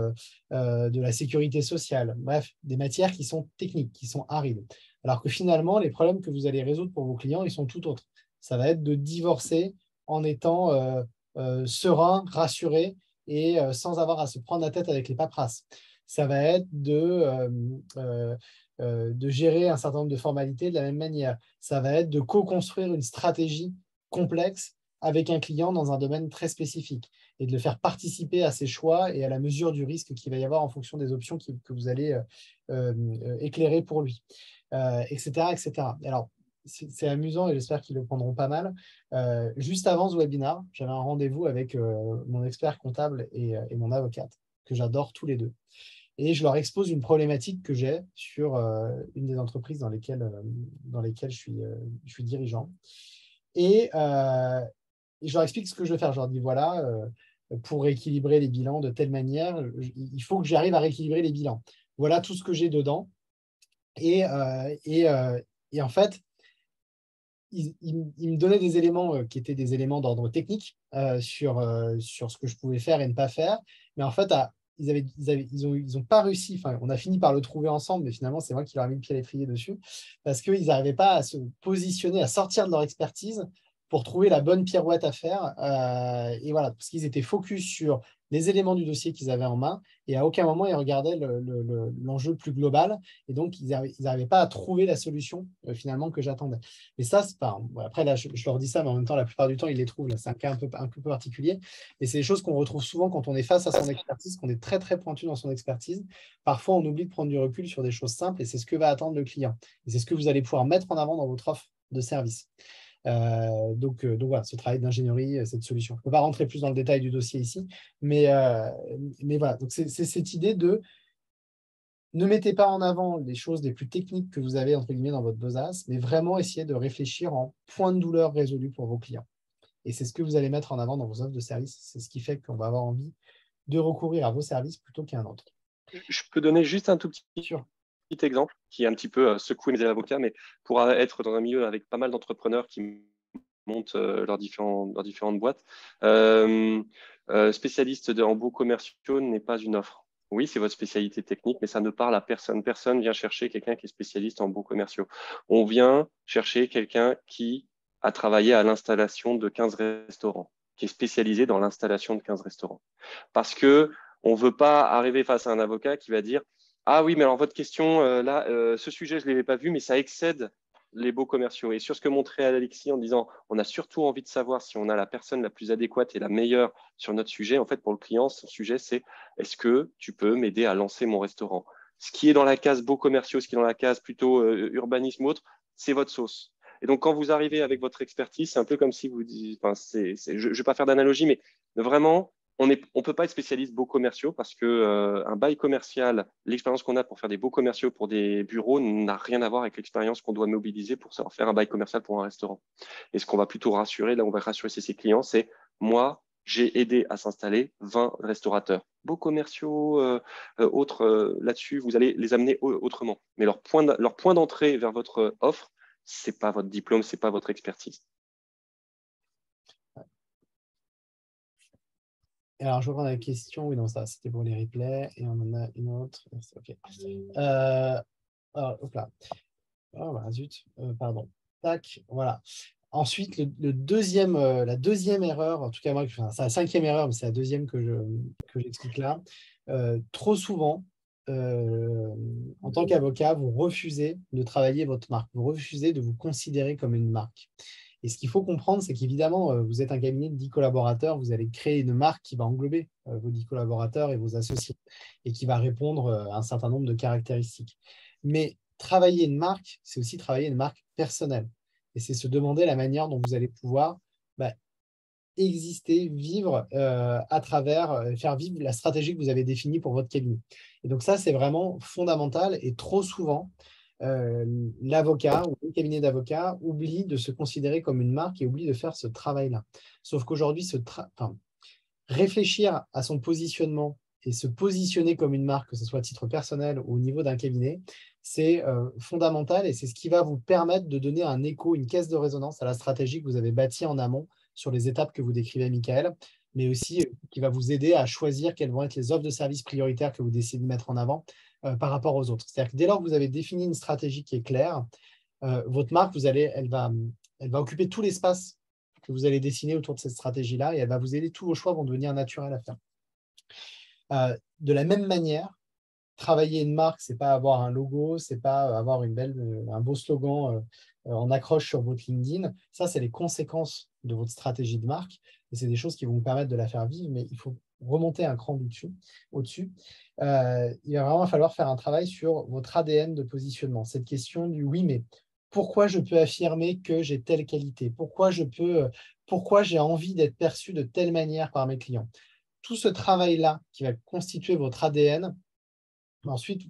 de la sécurité sociale, bref, des matières qui sont techniques, qui sont arides. Alors que finalement, les problèmes que vous allez résoudre pour vos clients, ils sont tout autres. Ça va être de divorcer en étant serein, rassuré et sans avoir à se prendre la tête avec les paperasses. Ça va être de gérer un certain nombre de formalités de la même manière. Ça va être de co-construire une stratégie complexe avec un client dans un domaine très spécifique et de le faire participer à ses choix et à la mesure du risque qu'il va y avoir en fonction des options que vous allez éclairer pour lui, etc., etc. Alors, c'est amusant et j'espère qu'ils le prendront pas mal. Juste avant ce webinaire, j'avais un rendez-vous avec mon expert comptable et mon avocate, que j'adore tous les deux. Et je leur expose une problématique que j'ai sur une des entreprises dans lesquelles je suis dirigeant. Et je leur explique ce que je veux faire. Je leur dis, voilà, pour rééquilibrer les bilans de telle manière, il faut que j'arrive à rééquilibrer les bilans. Voilà tout ce que j'ai dedans. Et en fait, il me donnait des éléments qui étaient des éléments d'ordre technique sur ce que je pouvais faire et ne pas faire. Mais en fait, ils ont pas réussi. Enfin, on a fini par le trouver ensemble, mais finalement, c'est moi qui leur ai mis le pied à l'étrier dessus parce qu'ils n'arrivaient pas à se positionner, à sortir de leur expertise pour trouver la bonne pirouette à faire. Et voilà, parce qu'ils étaient focus sur les éléments du dossier qu'ils avaient en main et à aucun moment ils regardaient l'enjeu plus global. Et donc, ils n'arrivaient pas à trouver la solution finalement que j'attendais. Mais ça, c'est pas. Après, là, je leur dis ça, mais en même temps, la plupart du temps, ils les trouvent. C'est un cas un peu particulier. Et c'est des choses qu'on retrouve souvent quand on est face à son expertise, qu'on est très, très pointu dans son expertise. Parfois, on oublie de prendre du recul sur des choses simples et c'est ce que va attendre le client. Et c'est ce que vous allez pouvoir mettre en avant dans votre offre de service. Donc voilà, ce travail d'ingénierie, cette solution. Je ne peux pas rentrer plus dans le détail du dossier ici, mais voilà. Donc c'est cette idée de ne mettez pas en avant les choses les plus techniques que vous avez, entre guillemets, dans votre besace, mais vraiment essayez de réfléchir en point de douleur résolu pour vos clients. Et c'est ce que vous allez mettre en avant dans vos offres de service. C'est ce qui fait qu'on va avoir envie de recourir à vos services plutôt qu'à un autre. Je peux donner juste un tout petit exemple qui est un petit peu secoué mes avocats, mais pour être dans un milieu avec pas mal d'entrepreneurs qui montent leurs différentes boîtes, spécialiste en baux commerciaux n'est pas une offre. Oui, c'est votre spécialité technique, mais ça ne parle à personne. Personne vient chercher quelqu'un qui est spécialiste en baux commerciaux. On vient chercher quelqu'un qui à travailler à l'installation de 15 restaurants, qui est spécialisé dans l'installation de 15 restaurants. Parce qu'on ne veut pas arriver face à un avocat qui va dire « Ah oui, mais alors votre question, là, ce sujet, je ne l'avais pas vu, mais ça excède les baux commerciaux. » Et sur ce que montrait Alexis en disant « On a surtout envie de savoir si on a la personne la plus adéquate et la meilleure sur notre sujet. » En fait, pour le client, son sujet, c'est « Est-ce que tu peux m'aider à lancer mon restaurant ?» Ce qui est dans la case baux commerciaux, ce qui est dans la case plutôt urbanisme ou autre, c'est votre sauce. Et donc, quand vous arrivez avec votre expertise, c'est un peu comme si vous dites, enfin, je ne vais pas faire d'analogie, mais vraiment, on ne peut pas être spécialiste baux commerciaux parce que un bail commercial, l'expérience qu'on a pour faire des baux commerciaux pour des bureaux n'a rien à voir avec l'expérience qu'on doit mobiliser pour savoir faire un bail commercial pour un restaurant. Et ce qu'on va plutôt rassurer, là, on va rassurer ses clients, c'est moi, j'ai aidé à s'installer 20 restaurateurs. Baux commerciaux, autres là-dessus, vous allez les amener autrement. Mais leur point d'entrée vers votre offre, ce n'est pas votre diplôme, ce n'est pas votre expertise. Alors, je reprends la question. Oui, non, ça, c'était pour les replays. Et on en a une autre. OK. Hop là. Oh, bah, zut. Pardon. Tac. Voilà. Ensuite, la deuxième erreur, en tout cas, moi, c'est la cinquième erreur, mais c'est la deuxième que j'explique là. Trop souvent, en tant qu'avocat, vous refusez de travailler votre marque. Vous refusez de vous considérer comme une marque. Et ce qu'il faut comprendre, c'est qu'évidemment, vous êtes un cabinet de 10 collaborateurs, vous allez créer une marque qui va englober vos 10 collaborateurs et vos associés et qui va répondre à un certain nombre de caractéristiques. Mais travailler une marque, c'est aussi travailler une marque personnelle. Et c'est se demander la manière dont vous allez pouvoir exister, vivre à travers, faire vivre la stratégie que vous avez définie pour votre cabinet. Et donc ça, c'est vraiment fondamental. Et trop souvent, l'avocat ou le cabinet d'avocats oublie de se considérer comme une marque et oublie de faire ce travail-là. Sauf qu'aujourd'hui, réfléchir à son positionnement et se positionner comme une marque, que ce soit à titre personnel ou au niveau d'un cabinet, c'est fondamental et c'est ce qui va vous permettre de donner un écho, une caisse de résonance à la stratégie que vous avez bâtie en amont sur les étapes que vous décrivez, Michael, mais aussi qui va vous aider à choisir quelles vont être les offres de services prioritaires que vous décidez de mettre en avant par rapport aux autres. C'est-à-dire que dès lors que vous avez défini une stratégie qui est claire, votre marque, elle va occuper tout l'espace que vous allez dessiner autour de cette stratégie-là et elle va vous aider, tous vos choix vont devenir naturels à faire. De la même manière, travailler une marque, ce n'est pas avoir un logo, ce n'est pas avoir un beau slogan en accroche sur votre LinkedIn. Ça, c'est les conséquences de votre stratégie de marque et c'est des choses qui vont vous permettre de la faire vivre, mais il faut remonter un cran au-dessus. Il va vraiment falloir faire un travail sur votre ADN de positionnement. Cette question du oui, mais pourquoi je peux affirmer que j'ai telle qualité? Pourquoi j'ai envie d'être perçu de telle manière par mes clients? Tout ce travail-là qui va constituer votre ADN, ensuite,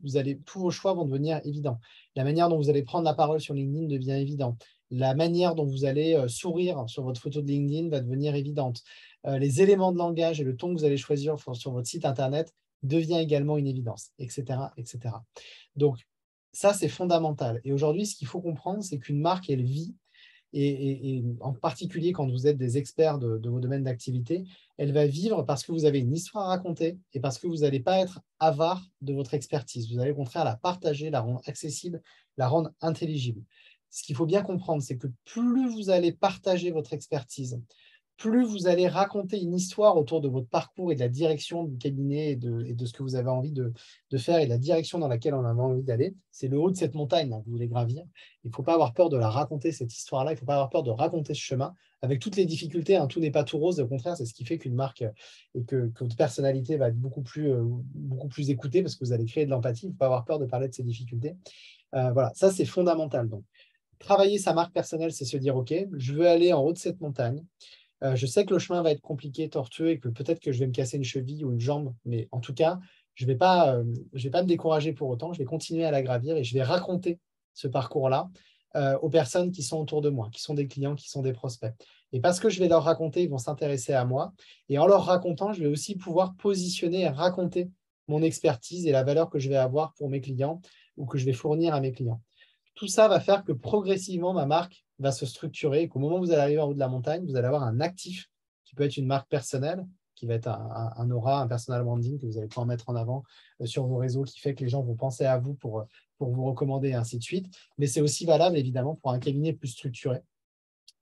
tous vos choix vont devenir évidents. La manière dont vous allez prendre la parole sur LinkedIn devient évidente. La manière dont vous allez sourire sur votre photo de LinkedIn va devenir évidente. Les éléments de langage et le ton que vous allez choisir sur votre site Internet devient également une évidence, etc., etc. Donc, ça, c'est fondamental. Et aujourd'hui, ce qu'il faut comprendre, c'est qu'une marque, elle vit, et en particulier quand vous êtes des experts de vos domaines d'activité, elle va vivre parce que vous avez une histoire à raconter et parce que vous n'allez pas être avare de votre expertise. Vous allez au contraire la partager, la rendre accessible, la rendre intelligible. Ce qu'il faut bien comprendre, c'est que plus vous allez partager votre expertise, plus vous allez raconter une histoire autour de votre parcours et de la direction du cabinet et de ce que vous avez envie de faire et de la direction dans laquelle on a envie d'aller. C'est le haut de cette montagne que vous voulez gravir. Il ne faut pas avoir peur de la raconter, cette histoire-là. Il ne faut pas avoir peur de raconter ce chemin avec toutes les difficultés. Tout n'est pas tout rose. Au contraire, c'est ce qui fait qu'une marque et que votre personnalité va être beaucoup plus écoutée parce que vous allez créer de l'empathie. Il ne faut pas avoir peur de parler de ces difficultés. Voilà, ça, c'est fondamental. Donc, travailler sa marque personnelle, c'est se dire, OK, je veux aller en haut de cette montagne. Je sais que le chemin va être compliqué, tortueux et que peut-être que je vais me casser une cheville ou une jambe, mais en tout cas, je ne vais pas me décourager pour autant. Je vais continuer à la gravir et je vais raconter ce parcours-là aux personnes qui sont autour de moi, qui sont des clients, qui sont des prospects. Et parce que je vais leur raconter, ils vont s'intéresser à moi. Et en leur racontant, je vais aussi pouvoir positionner et raconter mon expertise et la valeur que je vais avoir pour mes clients ou que je vais fournir à mes clients. Tout ça va faire que progressivement, ma marque va se structurer et qu'au moment où vous allez arriver en haut de la montagne, vous allez avoir un actif qui peut être une marque personnelle, qui va être un aura, un personal branding que vous allez pouvoir mettre en avant sur vos réseaux, qui fait que les gens vont penser à vous pour vous recommander et ainsi de suite. Mais c'est aussi valable, évidemment, pour un cabinet plus structuré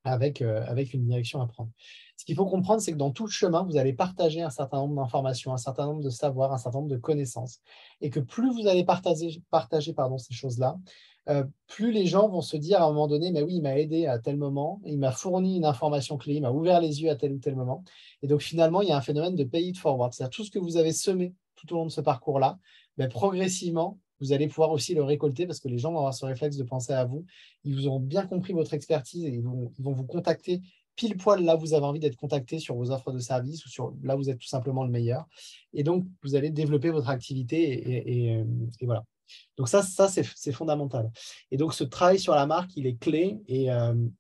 avec une direction à prendre. Ce qu'il faut comprendre, c'est que dans tout le chemin, vous allez partager un certain nombre d'informations, un certain nombre de savoirs, un certain nombre de connaissances. Et que plus vous allez partager ces choses-là, plus les gens vont se dire à un moment donné, mais oui, il m'a aidé à tel moment, il m'a fourni une information clé, il m'a ouvert les yeux à tel ou tel moment. Et donc finalement, il y a un phénomène de pay it forward. C'est-à-dire tout ce que vous avez semé tout au long de ce parcours-là, progressivement, vous allez pouvoir aussi le récolter parce que les gens vont avoir ce réflexe de penser à vous. Ils vous auront bien compris votre expertise et ils vont vous contacter pile poil là où vous avez envie d'être contacté sur vos offres de services ou sur là où vous êtes tout simplement le meilleur. Et donc, vous allez développer votre activité et voilà. Donc ça c'est fondamental. Et donc, ce travail sur la marque, il est clé et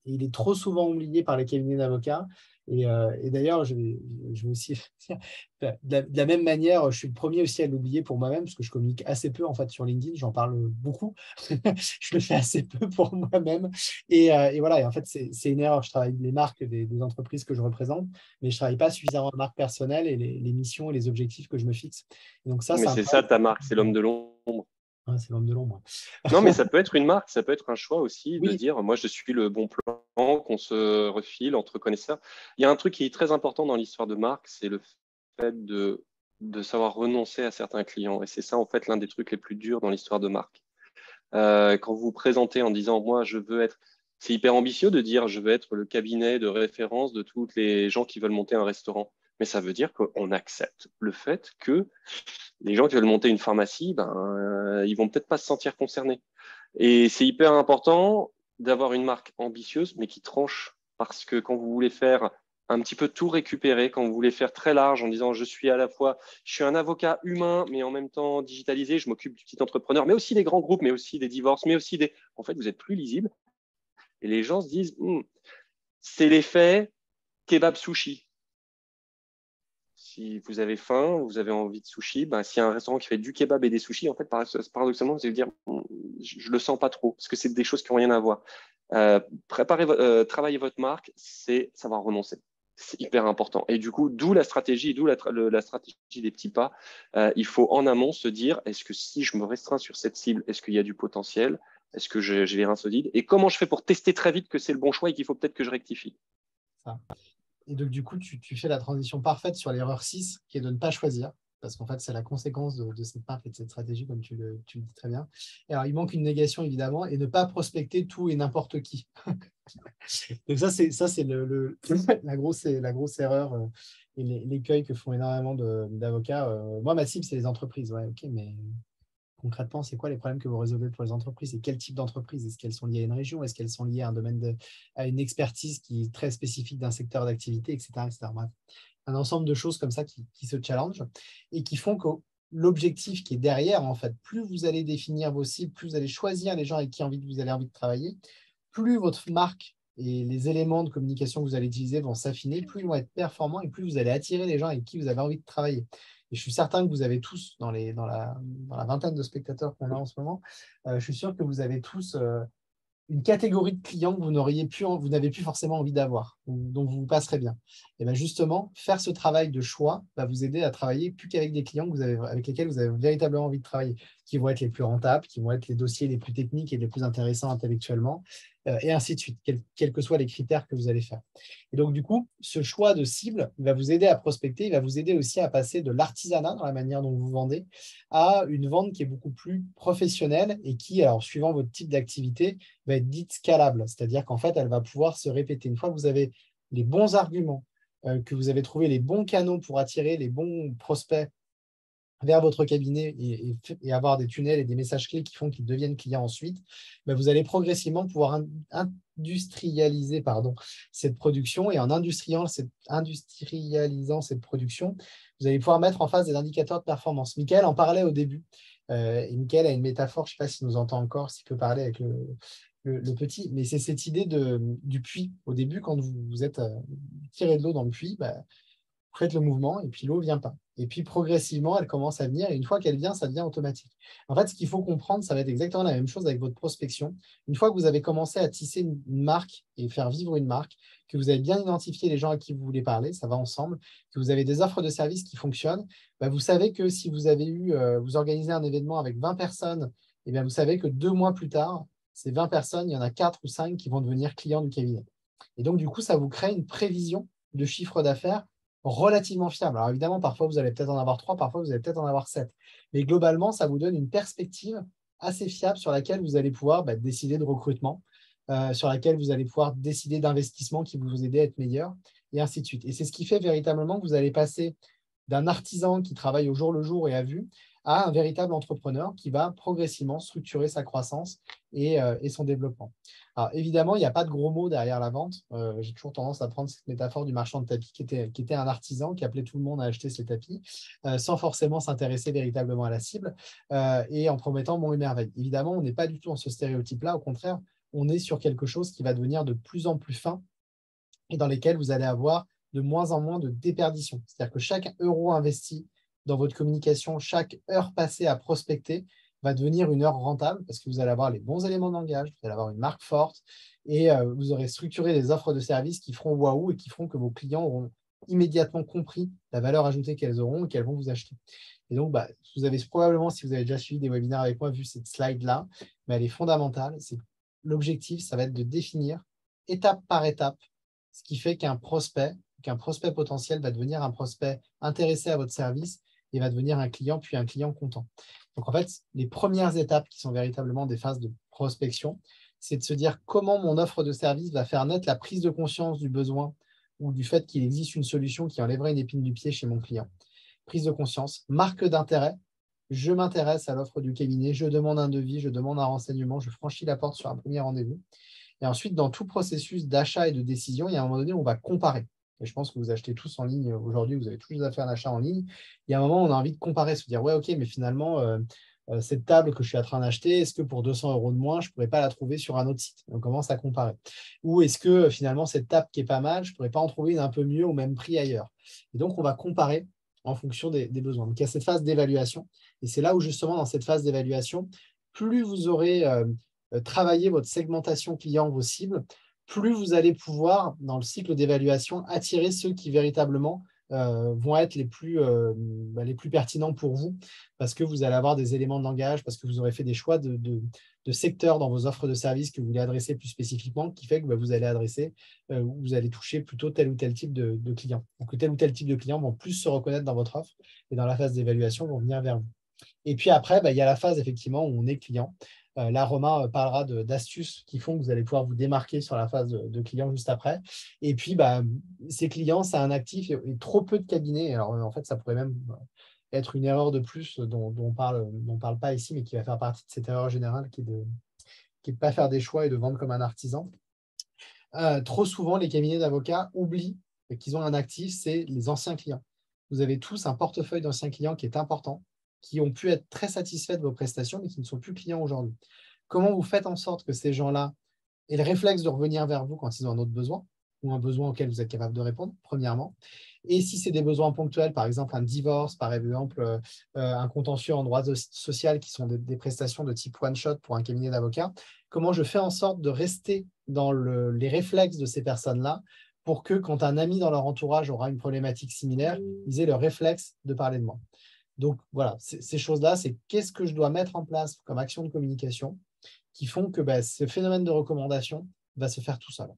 il est trop souvent oublié par les cabinets d'avocats. Et d'ailleurs, je vais aussi dire, de la même manière, je suis le premier aussi à l'oublier pour moi-même, parce que je communique assez peu en fait sur LinkedIn, j'en parle beaucoup. Je le fais assez peu pour moi-même. Et voilà, et en fait, c'est une erreur. Je travaille les marques des entreprises que je représente, mais je ne travaille pas suffisamment de marques personnelles et les missions et les objectifs que je me fixe. Et donc ça, Mais c'est ça ta marque, c'est l'homme de l'ombre. Ah, c'est l'homme de l'ombre. Non, mais ça peut être une marque, ça peut être un choix aussi de Oui. dire, moi, je suis le bon plan, qu'on se refile entre connaisseurs. Il y a un truc qui est très important dans l'histoire de marque, c'est le fait de savoir renoncer à certains clients. Et c'est ça, en fait, l'un des trucs les plus durs dans l'histoire de marque. Quand vous vous présentez en disant, moi, je veux être… C'est hyper ambitieux de dire, je veux être le cabinet de référence de tous les gens qui veulent monter un restaurant. Mais ça veut dire qu'on accepte le fait que les gens qui veulent monter une pharmacie, ils vont peut-être pas se sentir concernés. Et c'est hyper important d'avoir une marque ambitieuse, mais qui tranche. Parce que quand vous voulez faire un petit peu tout récupérer, quand vous voulez faire très large en disant je suis un avocat humain, mais en même temps digitalisé, je m'occupe du petit entrepreneur, mais aussi des grands groupes, mais aussi des divorces, mais aussi des… En fait, vous êtes plus lisible. Et les gens se disent, c'est l'effet kebab sushi. Si vous avez faim, vous avez envie de sushi, s'il y a un restaurant qui fait du kebab et des sushis, en fait, paradoxalement, vous allez dire, je le sens pas trop, parce que c'est des choses qui n'ont rien à voir. Travailler votre marque, c'est savoir renoncer. C'est hyper important. Et du coup, d'où la stratégie, la stratégie des petits pas. Il faut en amont se dire, est-ce que si je me restreins sur cette cible, est-ce qu'il y a du potentiel? Est-ce que j'ai les reins solides? Et comment je fais pour tester très vite que c'est le bon choix et qu'il faut peut-être que je rectifie? Ça. Et donc, du coup, tu fais la transition parfaite sur l'erreur 6, qui est de ne pas choisir, parce qu'en fait, c'est la conséquence de cette marque et de cette stratégie, comme tu le dis très bien. Et alors, il manque une négation, évidemment, et ne pas prospecter tout et n'importe qui. Donc ça, c'est la grosse erreur et l'écueil que font énormément d'avocats. Moi, ma cible, c'est les entreprises. Ouais, ok, mais concrètement, c'est quoi les problèmes que vous résolvez pour les entreprises? Et quel type d'entreprise? Est-ce qu'elles sont liées à une région? Est-ce qu'elles sont liées à un domaine à une expertise qui est très spécifique d'un secteur d'activité, etc., etc. Bref, un ensemble de choses comme ça qui se challengent et qui font que l'objectif qui est derrière, en fait, plus vous allez définir vos cibles, plus vous allez choisir les gens avec qui vous avez envie de travailler, plus votre marque et les éléments de communication que vous allez utiliser vont s'affiner, plus ils vont être performants et plus vous allez attirer les gens avec qui vous avez envie de travailler. Et je suis certain que vous avez tous, dans la vingtaine de spectateurs qu'on a en ce moment, je suis sûr que vous avez tous une catégorie de clients que vous n'avez plus forcément envie d'avoir, dont vous vous passerez bien. Et bien justement, faire ce travail de choix va vous aider à travailler plus qu'avec des clients avec lesquels vous avez véritablement envie de travailler, qui vont être les plus rentables, qui vont être les dossiers les plus techniques et les plus intéressants intellectuellement, et ainsi de suite, quels que soient les critères que vous allez faire. Et donc, du coup, ce choix de cible va vous aider à prospecter, il va vous aider aussi à passer de l'artisanat dans la manière dont vous vendez à une vente qui est beaucoup plus professionnelle et qui, alors, suivant votre type d'activité, va être dite scalable. C'est-à-dire qu'en fait, elle va pouvoir se répéter. Une fois que vous avez les bons arguments, que vous avez trouvé les bons canaux pour attirer les bons prospects vers votre cabinet et avoir des tunnels et des messages clés qui font qu'ils deviennent clients ensuite, vous allez progressivement pouvoir industrialiser cette production et en industrialisant cette production, vous allez pouvoir mettre en face des indicateurs de performance. Michael en parlait au début. Et Michael a une métaphore, je ne sais pas s'il nous entend encore, s'il peut parler avec le petit, mais c'est cette idée du puits. Au début, quand vous êtes tiré de l'eau dans le puits, vous faites le mouvement et puis l'eau ne vient pas. Et puis progressivement, elle commence à venir et une fois qu'elle vient, ça devient automatique. En fait, ce qu'il faut comprendre, ça va être exactement la même chose avec votre prospection. Une fois que vous avez commencé à tisser une marque et faire vivre une marque, que vous avez bien identifié les gens à qui vous voulez parler, ça va ensemble, que vous avez des offres de services qui fonctionnent, vous savez que si vous avez vous organisez un événement avec 20 personnes, et bien vous savez que 2 mois plus tard, ces 20 personnes, il y en a 4 ou 5 qui vont devenir clients du cabinet. Et donc, du coup, ça vous crée une prévision de chiffre d'affaires relativement fiable. Alors, évidemment, parfois, vous allez peut-être en avoir 3, parfois, vous allez peut-être en avoir 7. Mais globalement, ça vous donne une perspective assez fiable sur laquelle vous allez pouvoir décider de recrutement, sur laquelle vous allez pouvoir décider d'investissement qui vont vous aider à être meilleur, et ainsi de suite. Et c'est ce qui fait véritablement que vous allez passer d'un artisan qui travaille au jour le jour et à vue à un véritable entrepreneur qui va progressivement structurer sa croissance et son développement. Alors, évidemment, il n'y a pas de gros mots derrière la vente. J'ai toujours tendance à prendre cette métaphore du marchand de tapis qui était un artisan qui appelait tout le monde à acheter ses tapis sans forcément s'intéresser véritablement à la cible et en promettant monts et merveilles. Évidemment, on n'est pas du tout dans ce stéréotype-là. Au contraire, on est sur quelque chose qui va devenir de plus en plus fin et dans lesquels vous allez avoir de moins en moins de déperdition. C'est-à-dire que chaque euro investi dans votre communication, chaque heure passée à prospecter va devenir une heure rentable parce que vous allez avoir les bons éléments de langage, vous allez avoir une marque forte et vous aurez structuré des offres de services qui feront waouh et qui feront que vos clients auront immédiatement compris la valeur ajoutée qu'elles auront et qu'elles vont vous acheter. Et donc, vous avez probablement, si vous avez déjà suivi des webinaires avec moi, vu cette slide-là, mais elle est fondamentale. L'objectif, ça va être de définir étape par étape ce qui fait qu'un prospect potentiel va devenir un prospect intéressé à votre service et va devenir un client, puis un client content. Donc, en fait, les premières étapes qui sont véritablement des phases de prospection, c'est de se dire comment mon offre de service va faire naître la prise de conscience du besoin ou du fait qu'il existe une solution qui enlèverait une épine du pied chez mon client. Prise de conscience, marque d'intérêt. Je m'intéresse à l'offre du cabinet, je demande un devis, je demande un renseignement, je franchis la porte sur un premier rendez-vous. Et ensuite, dans tout processus d'achat et de décision, il y a un moment donné où on va comparer. Et je pense que vous achetez tous en ligne aujourd'hui, vous avez tous déjà fait un achat en ligne. Il y a un moment où on a envie de comparer, se dire, ouais, ok, mais finalement, cette table que je suis en train d'acheter, est-ce que pour 200 € de moins, je ne pourrais pas la trouver sur un autre site? On commence à comparer. Ou est-ce que finalement, cette table qui est pas mal, je ne pourrais pas en trouver une un peu mieux au même prix ailleurs? Et donc, on va comparer en fonction des besoins. Donc, il y a cette phase d'évaluation. Et c'est là où, justement, dans cette phase d'évaluation, plus vous aurez travaillé votre segmentation client, vos cibles, plus vous allez pouvoir, dans le cycle d'évaluation, attirer ceux qui véritablement vont être les plus pertinents pour vous, parce que vous allez avoir des éléments de langage, parce que vous aurez fait des choix de secteurs dans vos offres de services que vous voulez adresser plus spécifiquement, qui fait que vous allez adresser, vous allez toucher plutôt tel ou tel type de clients. Donc, tel ou tel type de clients vont plus se reconnaître dans votre offre et dans la phase d'évaluation vont venir vers vous. Et puis après, il y a la phase effectivement où on est client. Là, Romain parlera d'astuces qui font que vous allez pouvoir vous démarquer sur la phase de client juste après. Et puis, ces clients, c'est un actif et trop peu de cabinets. Alors, en fait, ça pourrait même être une erreur de plus dont on parle pas ici, mais qui va faire partie de cette erreur générale qui est de pas faire des choix et de vendre comme un artisan. Trop souvent, les cabinets d'avocats oublient qu'ils ont un actif, c'est les anciens clients. Vous avez tous un portefeuille d'anciens clients qui est important, qui ont pu être très satisfaits de vos prestations, mais qui ne sont plus clients aujourd'hui. Comment vous faites en sorte que ces gens-là aient le réflexe de revenir vers vous quand ils ont un autre besoin ou un besoin auquel vous êtes capable de répondre, premièrement. Et si c'est des besoins ponctuels, par exemple un divorce, par exemple un contentieux en droit social qui sont des prestations de type one-shot pour un cabinet d'avocats, comment je fais en sorte de rester dans les réflexes de ces personnes-là pour que quand un ami dans leur entourage aura une problématique similaire, ils aient le réflexe de parler de moi. Donc, voilà, ces choses-là, c'est qu'est-ce que je dois mettre en place comme action de communication qui font que ce phénomène de recommandation va se faire tout seul.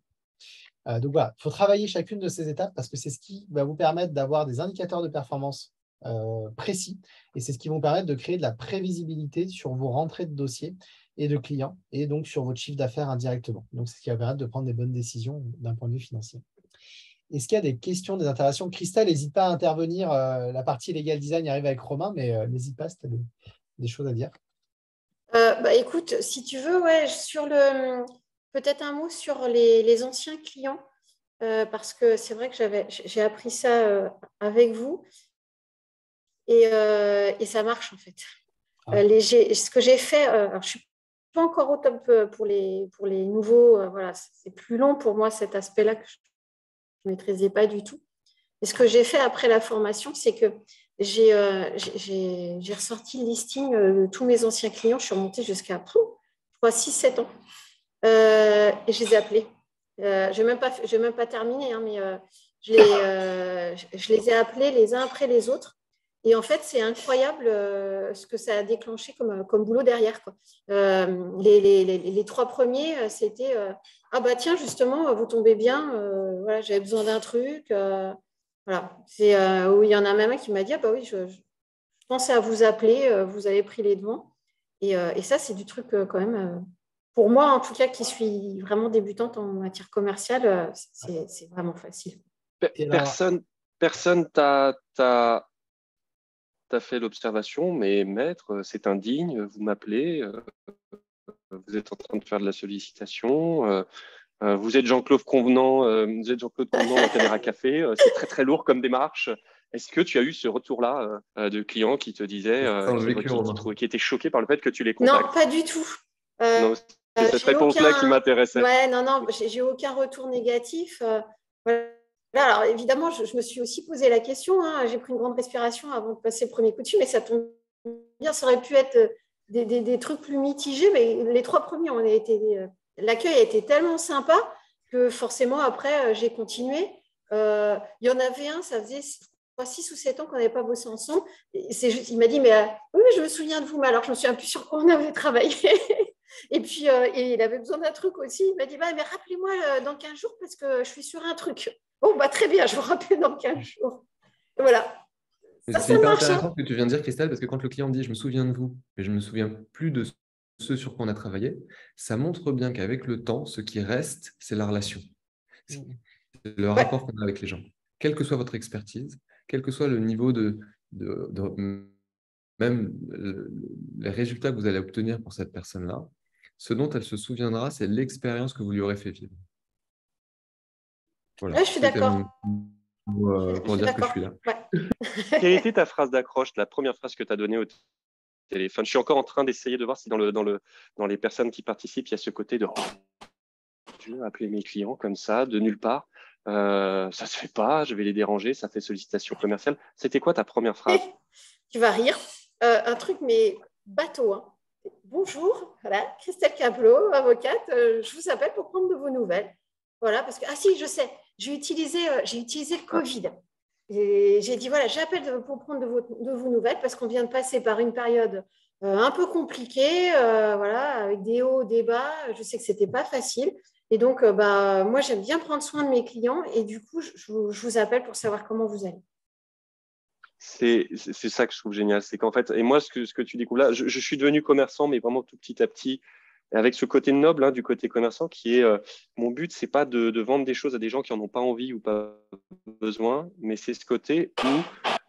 Donc, voilà, il faut travailler chacune de ces étapes parce que c'est ce qui va vous permettre d'avoir des indicateurs de performance précis et c'est ce qui va vous permettre de créer de la prévisibilité sur vos rentrées de dossiers et de clients et donc sur votre chiffre d'affaires indirectement. Donc, c'est ce qui va permettre de prendre des bonnes décisions d'un point de vue financier. Est-ce qu'il y a des questions, des interventions? Christelle, n'hésite pas à intervenir. La partie legal design arrive avec Romain, mais n'hésite pas si tu as des choses à dire. Écoute, si tu veux, ouais, peut-être un mot sur les anciens clients, parce que c'est vrai que j'ai appris ça avec vous et ça marche en fait. Ce que j'ai fait, alors je ne suis pas encore au top pour les nouveaux, voilà, c'est plus long pour moi cet aspect-là que je ne maîtrisais pas du tout. Et ce que j'ai fait après la formation, c'est que j'ai ressorti le listing de tous mes anciens clients. Je suis remontée jusqu'à, je crois, 6-7 ans. Et je les ai appelés. Je n'ai même pas terminé, hein, mais je les ai appelés les uns après les autres. Et en fait, c'est incroyable ce que ça a déclenché comme boulot derrière, quoi. Les 3 premiers, c'était ah bah tiens, justement, vous tombez bien, voilà, j'avais besoin d'un truc. Voilà. C'est où il y en a même un qui m'a dit ah bah oui, je pensais à vous appeler, vous avez pris les devants. Et ça, c'est du truc quand même. Pour moi, en tout cas, qui suis vraiment débutante en matière commerciale, c'est vraiment facile. Et alors, Personne t'a fait l'observation, mais maître, c'est indigne, vous m'appelez, vous êtes en train de faire de la sollicitation, vous êtes Jean-Claude Convenant, dans Caméra Café, c'est très très lourd comme démarche. Est-ce que tu as eu ce retour-là de clients qui te disaient, Sans le vécu, Romain. qui étaient choqués par le fait que tu les Non, contactes? pas du tout. Euh, Non, c'est cette j'ai réponse-là qui m'intéressait. Ouais, non, j'ai aucun retour négatif. Voilà. Alors évidemment, je me suis aussi posé la question, hein. J'ai pris une grande respiration avant de passer le premier coup de fil, mais ça tombe bien, ça aurait pu être des trucs plus mitigés, mais les 3 premiers ont été. L'accueil a été tellement sympa que forcément après j'ai continué. Il y en avait un, ça faisait 6 ou 7 ans qu'on n'avait pas bossé ensemble. Il m'a dit, mais oui, je me souviens de vous, mais alors je me souviens plus sur quoi on avait travaillé. Et puis, il avait besoin d'un truc aussi. Il m'a dit, bah, mais rappelez-moi dans 15 jours parce que je suis sur un truc. Bon, bah, très bien, je vous rappelle dans 15 jours. Et voilà. C'est Ça hyper marche. intéressant ce que tu viens de dire, Christelle, parce que quand le client dit « je me souviens de vous, mais je ne me souviens plus de ce sur quoi on a travaillé », ça montre bien qu'avec le temps, ce qui reste, c'est la relation. C'est le Ouais. rapport qu'on a avec les gens. Quelle que soit votre expertise, quel que soit le niveau même les résultats que vous allez obtenir pour cette personne-là, ce dont elle se souviendra, c'est l'expérience que vous lui aurez fait vivre. Voilà. Ouais, je suis d'accord. Pour dire que je suis là. Ouais. Quelle était ta phrase d'accroche, la première phrase que tu as donnée au téléphone? Je suis encore en train d'essayer de voir si dans les personnes qui participent, il y a ce côté de je vais appeler mes clients comme ça, de nulle part. Ça se fait pas, je vais les déranger, ça fait sollicitation commerciale. C'était quoi ta première phrase? Tu vas rire. Un truc, mais bateau. Hein. Bonjour, voilà, Christelle Caplot, avocate. Je vous appelle pour prendre de vos nouvelles. Voilà, parce que, ah si, je sais, j'ai utilisé le Covid. Et j'ai dit, voilà, j'appelle pour prendre de vos nouvelles parce qu'on vient de passer par une période un peu compliquée, voilà, avec des hauts, des bas. Je sais que ce n'était pas facile. Et donc, moi, j'aime bien prendre soin de mes clients et du coup, je vous appelle pour savoir comment vous allez. C'est ça que je trouve génial. C'est qu'en fait, et moi, ce que tu découvres là, je suis devenu commerçant, mais vraiment tout petit à petit, avec ce côté noble, hein, du côté commerçant, qui est mon but, c'est pas de vendre des choses à des gens qui en ont pas envie ou pas besoin, mais c'est ce côté où,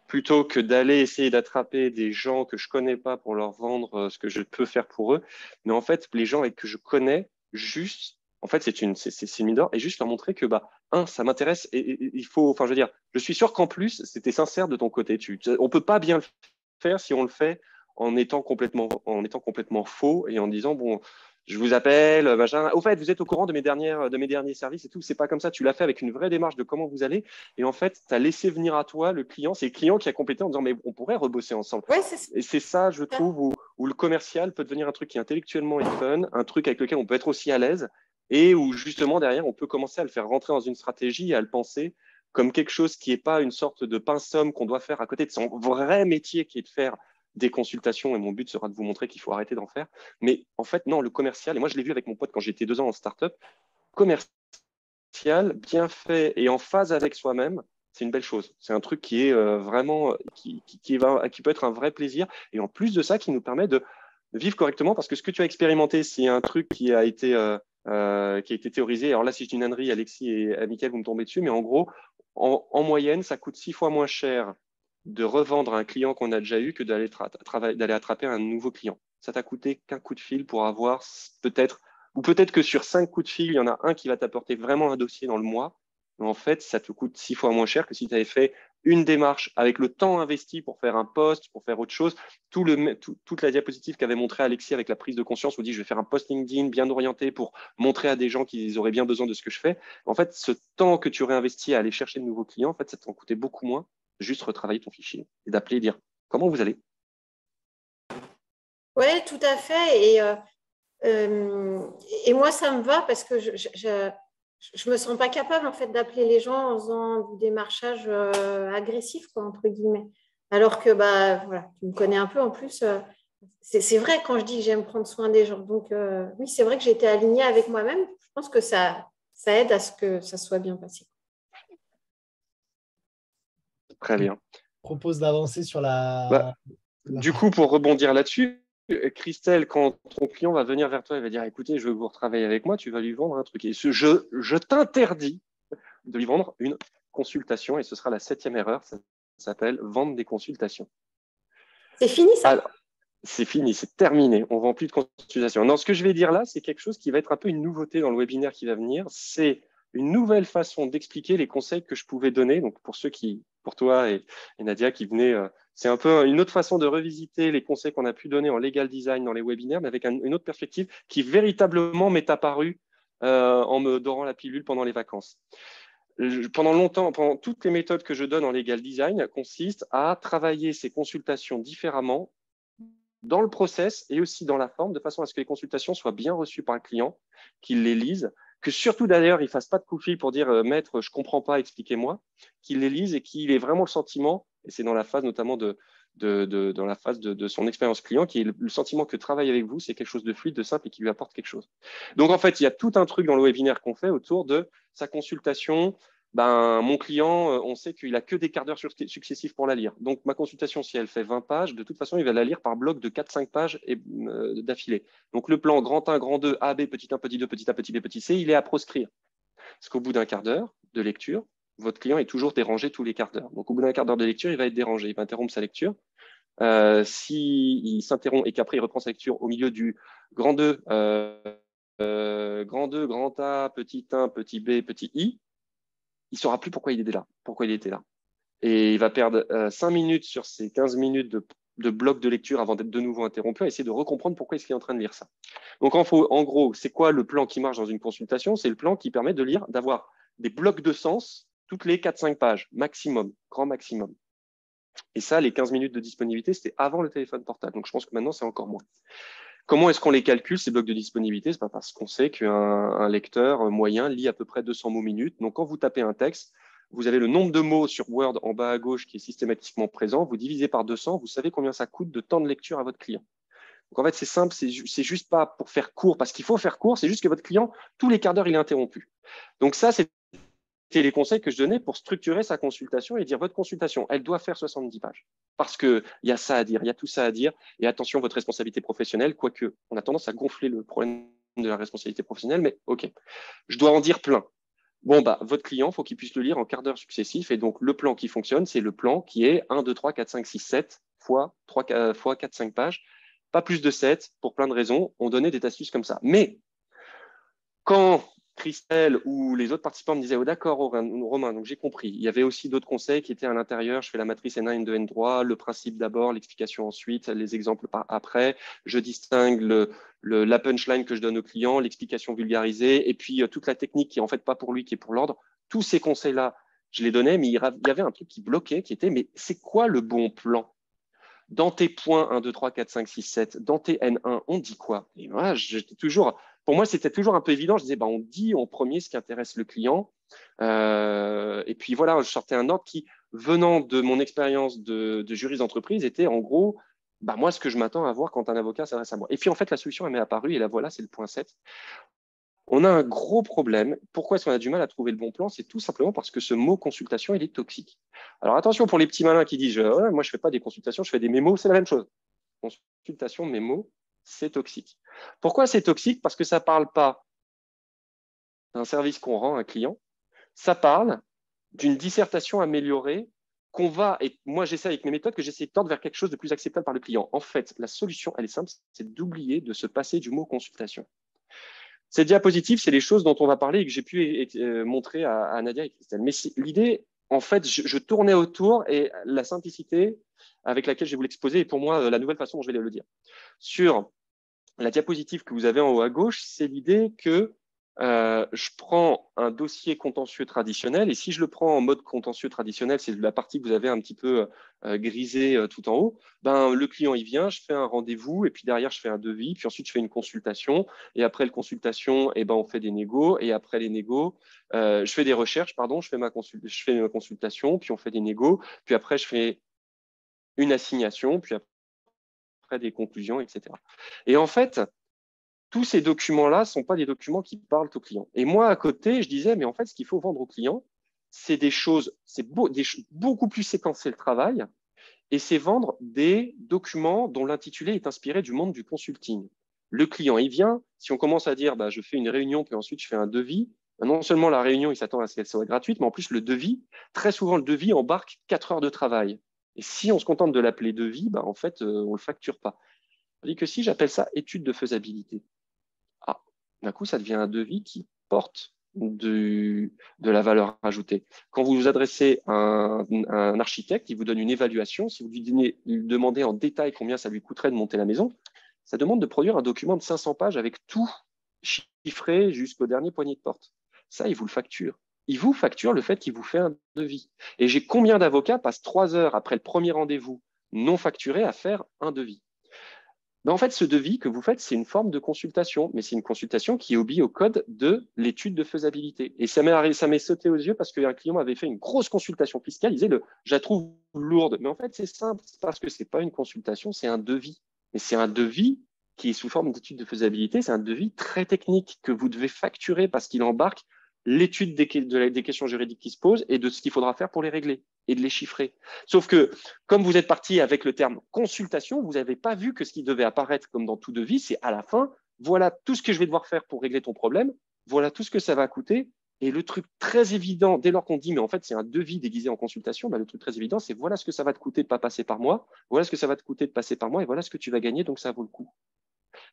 plutôt que d'aller essayer d'attraper des gens que je connais pas pour leur vendre ce que je peux faire pour eux, mais en fait, les gens que je connais, juste, en fait, c'est une mine d'or, et juste leur montrer que, ça m'intéresse, et il faut, enfin, je veux dire, je suis sûr qu'en plus, c'était sincère de ton côté. On peut pas bien le faire si on le fait en étant complètement faux et en disant, bon, je vous appelle, machin. Au fait, vous êtes au courant de mes derniers services et tout. C'est pas comme ça. Tu l'as fait avec une vraie démarche de comment vous allez. Et en fait, tu as laissé venir à toi le client. C'est le client qui a complété en disant, mais on pourrait rebosser ensemble. Ouais, et c'est ça, je trouve, où le commercial peut devenir un truc qui intellectuellement est fun, un truc avec lequel on peut être aussi à l'aise et où justement derrière, on peut commencer à le faire rentrer dans une stratégie et à le penser comme quelque chose qui n'est pas une sorte de pince-somme qu'on doit faire à côté de son vrai métier qui est de faire des consultations, et mon but sera de vous montrer qu'il faut arrêter d'en faire. Mais en fait, non, le commercial, et moi je l'ai vu avec mon pote quand j'étais 2 ans en start-up, commercial, bien fait et en phase avec soi-même, c'est une belle chose. C'est un truc qui est vraiment, qui peut être un vrai plaisir, et en plus de ça, qui nous permet de vivre correctement, parce que ce que tu as expérimenté, c'est un truc qui a été théorisé. Alors là, si je dis une ânerie, Alexis et Mickaël, vous me tombez dessus, mais en gros, en moyenne, ça coûte 6 fois moins cher de revendre un client qu'on a déjà eu que d'aller attraper un nouveau client. Ça t'a coûté qu'un coup de fil pour avoir peut-être que sur 5 coups de fil, il y en a un qui va t'apporter vraiment un dossier dans le mois. Mais en fait, ça te coûte 6 fois moins cher que si tu avais fait une démarche avec le temps investi pour faire un post, pour faire autre chose. Toute la diapositive qu'avait montré Alexis avec la prise de conscience, où dit je vais faire un post LinkedIn bien orienté pour montrer à des gens qu'ils auraient bien besoin de ce que je fais. En fait, ce temps que tu aurais investi à aller chercher de nouveaux clients, en fait, ça t'en coûtait beaucoup moins. Juste retravailler ton fichier et d'appeler et dire comment vous allez. Oui, tout à fait. Et moi, ça me va parce que je me sens pas capable en fait d'appeler les gens en faisant du démarchage agressif, quoi, entre guillemets. Alors que bah, voilà, tu me connais un peu en plus. C'est vrai quand je dis que j'aime prendre soin des gens. Donc, oui, c'est vrai que j'ai été alignée avec moi-même. Je pense que ça aide à ce que ça soit bien passé. Très bien. Propose d'avancer sur Bah, la du partie. coup, pour rebondir là-dessus, Christelle, quand ton client va venir vers toi, il va dire, écoutez, je veux que vous retravaillez avec moi, tu vas lui vendre un truc. Et je t'interdis de lui vendre une consultation, et ce sera la 7e erreur, ça s'appelle vendre des consultations. C'est fini ça? Alors, c'est fini, c'est terminé, on ne vend plus de consultation. Non, ce que je vais dire là, c'est quelque chose qui va être un peu une nouveauté dans le webinaire qui va venir, c'est une nouvelle façon d'expliquer les conseils que je pouvais donner. Donc, pour toi et Nadia qui venaient, c'est un peu une autre façon de revisiter les conseils qu'on a pu donner en legal design dans les webinaires, mais avec une autre perspective qui véritablement m'est apparue en me dorant la pilule pendant les vacances. Pendant longtemps, pendant toutes les méthodes que je donne en legal design consistent à travailler ces consultations différemment dans le process et aussi dans la forme, de façon à ce que les consultations soient bien reçues par le client, qu'il les lise, que surtout d'ailleurs, il ne fasse pas de coup de fil pour dire maître, je ne comprends pas, expliquez-moi, qu'il les lise et qu'il ait vraiment le sentiment, et c'est dans la phase notamment dans la phase de son expérience client, qui est le sentiment que travailler avec vous, c'est quelque chose de fluide, de simple et qui lui apporte quelque chose. Donc en fait, il y a tout un truc dans le webinaire qu'on fait autour de sa consultation. Ben, mon client, on sait qu'il a que des quarts d'heure successifs pour la lire. Donc, ma consultation, si elle fait 20 pages, de toute façon, il va la lire par bloc de 4-5 pages d'affilée. Donc, le plan grand 1, grand 2, A, B, petit 1, petit 2, petit A, petit B, petit C, il est à proscrire. Parce qu'au bout d'un quart d'heure de lecture, votre client est toujours dérangé tous les quarts d'heure. Donc, au bout d'un quart d'heure de lecture, il va être dérangé. Il va interrompre sa lecture. S'il s'interrompt et qu'après, il reprend sa lecture au milieu du grand 2, grand 2, grand A, petit 1, petit B, petit I, il ne saura plus pourquoi il était là. Et il va perdre 5 minutes sur ces 15 minutes de bloc de lecture avant d'être de nouveau interrompu à essayer de recomprendre pourquoi est-ce qu'il est en train de lire ça. Donc, en gros, c'est quoi le plan qui marche dans une consultation? C'est le plan qui permet de lire, d'avoir des blocs de sens toutes les 4-5 pages, maximum, grand maximum. Et ça, les 15 minutes de disponibilité, c'était avant le téléphone portable. Donc, je pense que maintenant, c'est encore moins. Comment est-ce qu'on les calcule, ces blocs de disponibilité? C'est pas parce qu'on sait qu'un lecteur moyen lit à peu près 200 mots minutes. Donc, quand vous tapez un texte, vous avez le nombre de mots sur Word en bas à gauche qui est systématiquement présent. Vous divisez par 200, vous savez combien ça coûte de temps de lecture à votre client. Donc, en fait, c'est simple, c'est juste pas pour faire court, parce qu'il faut faire court, c'est juste que votre client, tous les quarts d'heure, il est interrompu. Donc, ça, c'est les conseils que je donnais pour structurer sa consultation et dire votre consultation, elle doit faire 70 pages. Parce qu'il y a ça à dire, il y a tout ça à dire. Et attention, votre responsabilité professionnelle, quoique on a tendance à gonfler le problème de la responsabilité professionnelle, mais OK, je dois en dire plein. Bon, bah, votre client, il faut qu'il puisse le lire en quart d'heure successif. Et donc, le plan qui fonctionne, c'est le plan qui est 1, 2, 3, 4, 5, 6, 7 fois 4, 5 pages. Pas plus de 7 pour plein de raisons. On donnait des astuces comme ça. Mais quand Christelle ou les autres participants me disaient oh, d'accord, Romain, donc j'ai compris. Il y avait aussi d'autres conseils qui étaient à l'intérieur. Je fais la matrice N1, N2, N3, le principe d'abord, l'explication ensuite, les exemples après. Je distingue la punchline que je donne au client, l'explication vulgarisée, et puis toute la technique qui est en fait pas pour lui, qui est pour l'ordre. Tous ces conseils-là, je les donnais, mais il y avait un truc qui bloquait, qui était mais c'est quoi le bon plan? Dans tes points 1, 2, 3, 4, 5, 6, 7, dans tes N1, on dit quoi? Et voilà, pour moi, c'était toujours un peu évident. Je disais, bah, on dit en premier ce qui intéresse le client. Et puis voilà, je sortais un ordre qui, venant de mon expérience de juriste d'entreprise, était en gros, bah, moi, ce que je m'attends à voir quand un avocat s'adresse à moi. Et puis en fait, la solution, elle m'est apparue et là, voilà, c'est le point 7. On a un gros problème. Pourquoi est-ce qu'on a du mal à trouver le bon plan? C'est tout simplement parce que ce mot consultation, il est toxique. Alors attention pour les petits malins qui disent oh, moi je ne fais pas des consultations, je fais des mémos, c'est la même chose. Consultation, mémo, c'est toxique. Pourquoi c'est toxique? Parce que ça ne parle pas d'un service qu'on rend à un client, ça parle d'une dissertation améliorée qu'on va, et moi j'essaie avec mes méthodes, que j'essaie de tordre vers quelque chose de plus acceptable par le client. En fait, la solution, elle est simple, c'est d'oublier de se passer du mot consultation. Ces diapositives, c'est les choses dont on va parler et que j'ai pu montrer à Nadia et Christelle. Mais l'idée, en fait, je tournais autour et la simplicité avec laquelle je vais vous l'exposer est pour moi la nouvelle façon dont je vais le dire. Sur la diapositive que vous avez en haut à gauche, c'est l'idée que je prends un dossier contentieux traditionnel et si je le prends en mode contentieux traditionnel, c'est la partie que vous avez un petit peu grisée tout en haut, ben, le client il vient, je fais un rendez-vous et puis derrière je fais un devis, puis ensuite je fais une consultation et après la consultation, eh ben, on fait des négos et après les négos, je fais des recherches, pardon, je fais ma consultation, puis on fait des négos, puis après je fais une assignation, puis après des conclusions, etc. Et en fait, tous ces documents-là ne sont pas des documents qui parlent au client. Et moi, à côté, je disais, mais en fait, ce qu'il faut vendre au client, c'est des choses, beaucoup plus séquencer le travail, et c'est vendre des documents dont l'intitulé est inspiré du monde du consulting. Le client, il vient, si on commence à dire, bah, je fais une réunion, puis ensuite je fais un devis, non seulement la réunion, il s'attend à ce qu'elle soit gratuite, mais en plus le devis, très souvent le devis embarque 4 heures de travail. Et si on se contente de l'appeler devis, bah, en fait, on ne le facture pas. Tandis que si j'appelle ça étude de faisabilité, ah, d'un coup, ça devient un devis qui porte de la valeur ajoutée. Quand vous vous adressez à un architecte, il vous donne une évaluation. Si vous lui demandez en détail combien ça lui coûterait de monter la maison, ça demande de produire un document de 500 pages avec tout chiffré jusqu'au dernier poignet de porte. Ça, il vous le facture. Il vous facture le fait qu'il vous fait un devis. Et j'ai combien d'avocats passent 3 heures après le premier rendez-vous non facturé à faire un devis? Mais en fait, ce devis que vous faites, c'est une forme de consultation, mais c'est une consultation qui obéit au code de l'étude de faisabilité. Et ça m'est sauté aux yeux parce qu'un client m'avait fait une grosse consultation fiscale. Il disait, je la trouve lourde. Mais en fait, c'est simple, c'est parce que ce n'est pas une consultation, c'est un devis. Mais c'est un devis qui est sous forme d'étude de faisabilité. C'est un devis très technique que vous devez facturer parce qu'il embarque l'étude des questions juridiques qui se posent et de ce qu'il faudra faire pour les régler et de les chiffrer. Sauf que, comme vous êtes parti avec le terme consultation, vous n'avez pas vu que ce qui devait apparaître comme dans tout devis, c'est à la fin, voilà tout ce que je vais devoir faire pour régler ton problème, voilà tout ce que ça va coûter. Et le truc très évident, dès lors qu'on dit, mais en fait, c'est un devis déguisé en consultation, bah, le truc très évident, c'est voilà ce que ça va te coûter de ne pas passer par moi, voilà ce que ça va te coûter de passer par moi, et voilà ce que tu vas gagner, donc ça vaut le coup.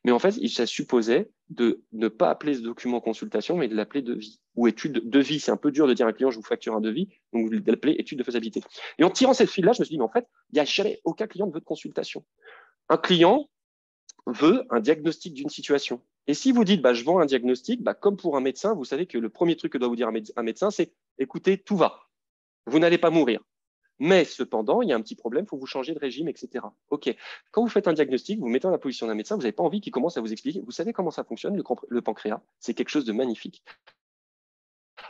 Mais en fait, ça supposait de ne pas appeler ce document consultation, mais de l'appeler devis. Ou étude de devis. C'est un peu dur de dire à un client, je vous facture un devis, donc vous l'appelez étude de faisabilité. Et en tirant cette file-là, je me suis dit, mais en fait, il n'y a jamais aucun client ne veut de consultation. Un client veut un diagnostic d'une situation. Et si vous dites, bah, je vends un diagnostic, bah, comme pour un médecin, vous savez que le premier truc que doit vous dire un médecin, c'est, écoutez, tout va. Vous n'allez pas mourir. Mais cependant, il y a un petit problème, il faut vous changer de régime, etc. OK. Quand vous faites un diagnostic, vous mettez dans la position d'un médecin, vous n'avez pas envie qu'il commence à vous expliquer. Vous savez comment ça fonctionne, le pancréas? C'est quelque chose de magnifique.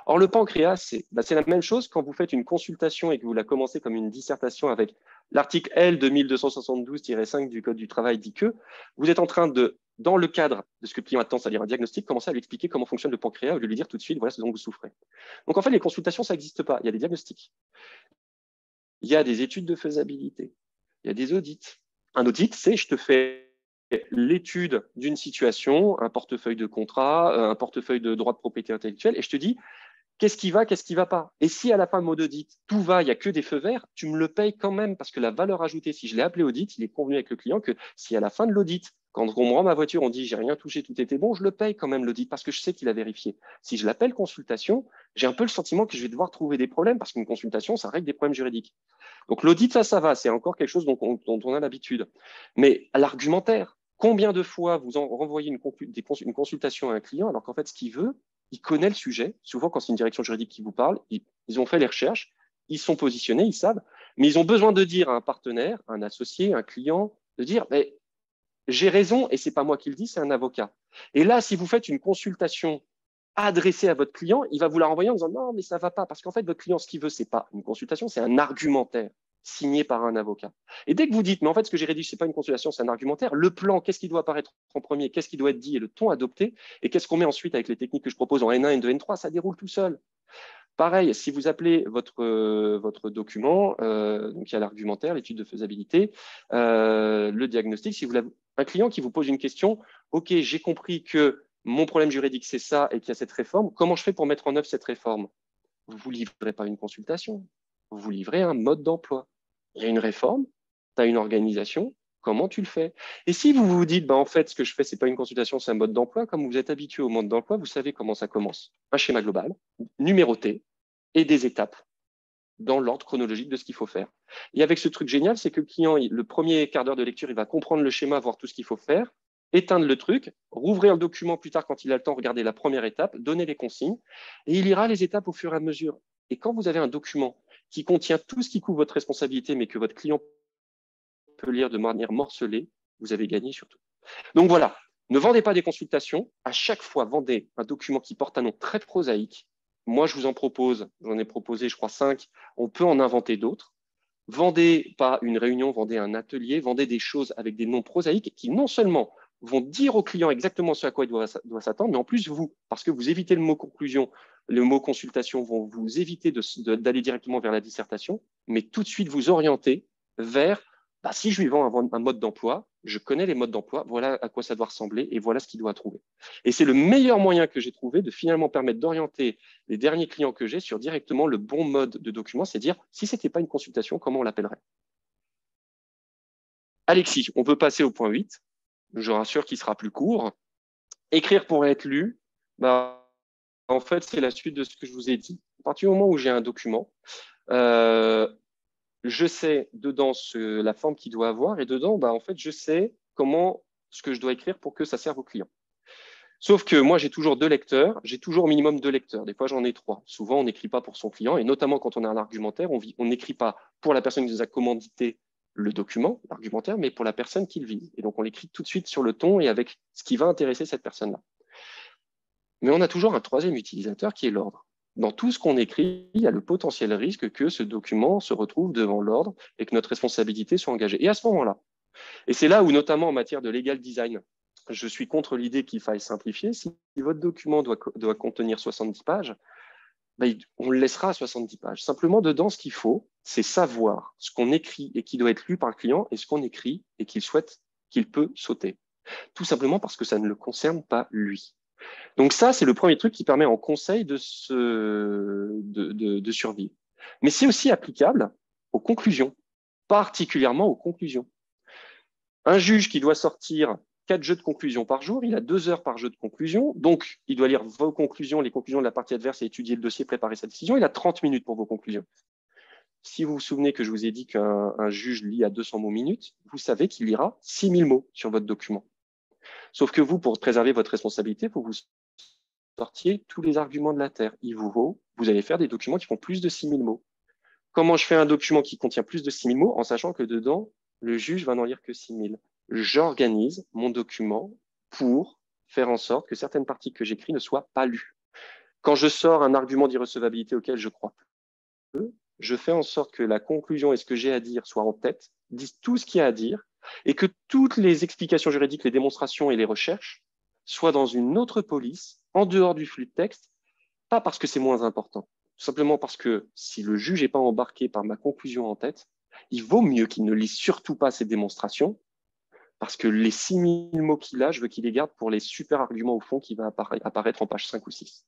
Or, le pancréas, c'est la même chose quand vous faites une consultation et que vous la commencez comme une dissertation avec l'article L 2272-5 du Code du travail dit que vous êtes en train de, dans le cadre de ce que le client attend, c'est-à-dire un diagnostic, commencer à lui expliquer comment fonctionne le pancréas au lieu de lui dire tout de suite, voilà ce dont vous souffrez. Donc, en fait, les consultations, ça n'existe pas. Il y a des diagnostics. Il y a des études de faisabilité, il y a des audits. Un audit, c'est je te fais l'étude d'une situation, un portefeuille de contrat, un portefeuille de droits de propriété intellectuelle, et je te dis qu'est-ce qui va pas. Et si à la fin de mon audit, tout va, il n'y a que des feux verts, tu me le payes quand même, parce que la valeur ajoutée, si je l'ai appelé audit, il est convenu avec le client que si à la fin de l'audit, quand on me rend ma voiture, on dit j'ai rien touché, tout était bon, je le paye quand même l'audit, parce que je sais qu'il a vérifié. Si je l'appelle consultation, j'ai un peu le sentiment que je vais devoir trouver des problèmes, parce qu'une consultation, ça règle des problèmes juridiques. Donc l'audit, ça va, c'est encore quelque chose dont on a l'habitude. Mais à l'argumentaire, combien de fois vous en renvoyez une consultation à un client alors qu'en fait, ce qu'il veut, il connaît le sujet. Souvent, quand c'est une direction juridique qui vous parle, ils ont fait les recherches, ils sont positionnés, ils savent, mais ils ont besoin de dire à un partenaire, un associé, un client, de dire mais j'ai raison et c'est pas moi qui le dis, c'est un avocat. Et là, si vous faites une consultation adressée à votre client, il va vous la renvoyer en disant non, mais ça va pas, parce qu'en fait, votre client, ce qu'il veut, c'est pas une consultation, c'est un argumentaire signé par un avocat. Et dès que vous dites, mais en fait, ce que j'ai rédigé, c'est pas une consultation, c'est un argumentaire, le plan, qu'est-ce qui doit apparaître en premier, qu'est-ce qui doit être dit et le ton adopté, et qu'est-ce qu'on met ensuite avec les techniques que je propose en N1, N2, N3, ça déroule tout seul. Pareil, si vous appelez votre document, donc il y a l'argumentaire, l'étude de faisabilité, le diagnostic, si vous un client qui vous pose une question, OK, j'ai compris que mon problème juridique, c'est ça et qu'il y a cette réforme, comment je fais pour mettre en œuvre cette réforme? Vous ne vous livrez pas une consultation, vous vous livrez un mode d'emploi. Il y a une réforme, tu as une organisation, comment tu le fais? Et si vous vous dites, bah, en fait, ce que je fais, ce n'est pas une consultation, c'est un mode d'emploi, comme vous êtes habitué au mode d'emploi, vous savez comment ça commence. Un schéma global, numéroté, et des étapes dans l'ordre chronologique de ce qu'il faut faire. Et avec ce truc génial, c'est que le client, le premier quart d'heure de lecture, il va comprendre le schéma, voir tout ce qu'il faut faire, éteindre le truc, rouvrir le document plus tard quand il a le temps, regarder la première étape, donner les consignes, et il lira les étapes au fur et à mesure. Et quand vous avez un document qui contient tout ce qui couvre votre responsabilité, mais que votre client peut lire de manière morcelée, vous avez gagné surtout. Donc voilà, ne vendez pas des consultations, à chaque fois, vendez un document qui porte un nom très prosaïque. Moi, je vous en propose, j'en ai proposé, je crois, 5, on peut en inventer d'autres. Vendez pas une réunion, vendez un atelier, vendez des choses avec des noms prosaïques qui non seulement vont dire au client exactement ce à quoi il doit s'attendre, mais en plus vous, parce que vous évitez le mot conclusion, le mot consultation vont vous éviter d'aller directement vers la dissertation, mais tout de suite vous orienter vers, bah, si je lui vends un mode d'emploi, je connais les modes d'emploi, voilà à quoi ça doit ressembler et voilà ce qu'il doit trouver. Et c'est le meilleur moyen que j'ai trouvé de finalement permettre d'orienter les derniers clients que j'ai sur directement le bon mode de document, c'est dire, si ce n'était pas une consultation, comment on l'appellerait? Alexis, on peut passer au point 8. Je rassure qu'il sera plus court. Écrire pour être lu, bah, en fait, c'est la suite de ce que je vous ai dit. À partir du moment où j'ai un document, je sais dedans la forme qu'il doit avoir et dedans, bah, en fait, je sais ce que je dois écrire pour que ça serve au client. Sauf que moi, j'ai toujours 2 lecteurs, j'ai toujours au minimum 2 lecteurs. Des fois, j'en ai 3. Souvent, on n'écrit pas pour son client, et notamment quand on a un argumentaire, on n'écrit pas pour la personne qui nous a commandité le document, l'argumentaire, mais pour la personne qui le vise. Et donc, on l'écrit tout de suite sur le ton et avec ce qui va intéresser cette personne-là. Mais on a toujours un 3e utilisateur qui est l'ordre. Dans tout ce qu'on écrit, il y a le potentiel risque que ce document se retrouve devant l'ordre et que notre responsabilité soit engagée. Et à ce moment-là, et c'est là où, notamment en matière de legal design, je suis contre l'idée qu'il faille simplifier. Si votre document doit contenir 70 pages, ben, on le laissera à 70 pages. Simplement, dedans, ce qu'il faut, c'est savoir ce qu'on écrit et qui doit être lu par le client et ce qu'on écrit et qu'il peut sauter. Tout simplement parce que ça ne le concerne pas lui. Donc ça, c'est le premier truc qui permet en conseil de survivre. Mais c'est aussi applicable aux conclusions, particulièrement aux conclusions. Un juge qui doit sortir 4 jeux de conclusion par jour, il a 2 heures par jeu de conclusion, donc il doit lire vos conclusions, les conclusions de la partie adverse et étudier le dossier, préparer sa décision, il a 30 minutes pour vos conclusions. Si vous vous souvenez que je vous ai dit qu'un juge lit à 200 mots minutes, vous savez qu'il lira 6000 mots sur votre document. Sauf que vous, pour préserver votre responsabilité, il faut que vous sortiez tous les arguments de la Terre. Vous allez faire des documents qui font plus de 6000 mots. Comment je fais un document qui contient plus de 6000 mots en sachant que dedans, le juge va n'en lire que 6000? J'organise mon document pour faire en sorte que certaines parties que j'écris ne soient pas lues. Quand je sors un argument d'irrecevabilité auquel je crois peu, je fais en sorte que la conclusion et ce que j'ai à dire soient en tête, disent tout ce qu'il y a à dire, et que toutes les explications juridiques, les démonstrations et les recherches soient dans une autre police, en dehors du flux de texte, pas parce que c'est moins important, tout simplement parce que si le juge n'est pas embarqué par ma conclusion en tête, il vaut mieux qu'il ne lise surtout pas ces démonstrations, parce que les 6000 mots qu'il a, je veux qu'il les garde pour les super arguments au fond qui va apparaître en page 5 ou 6.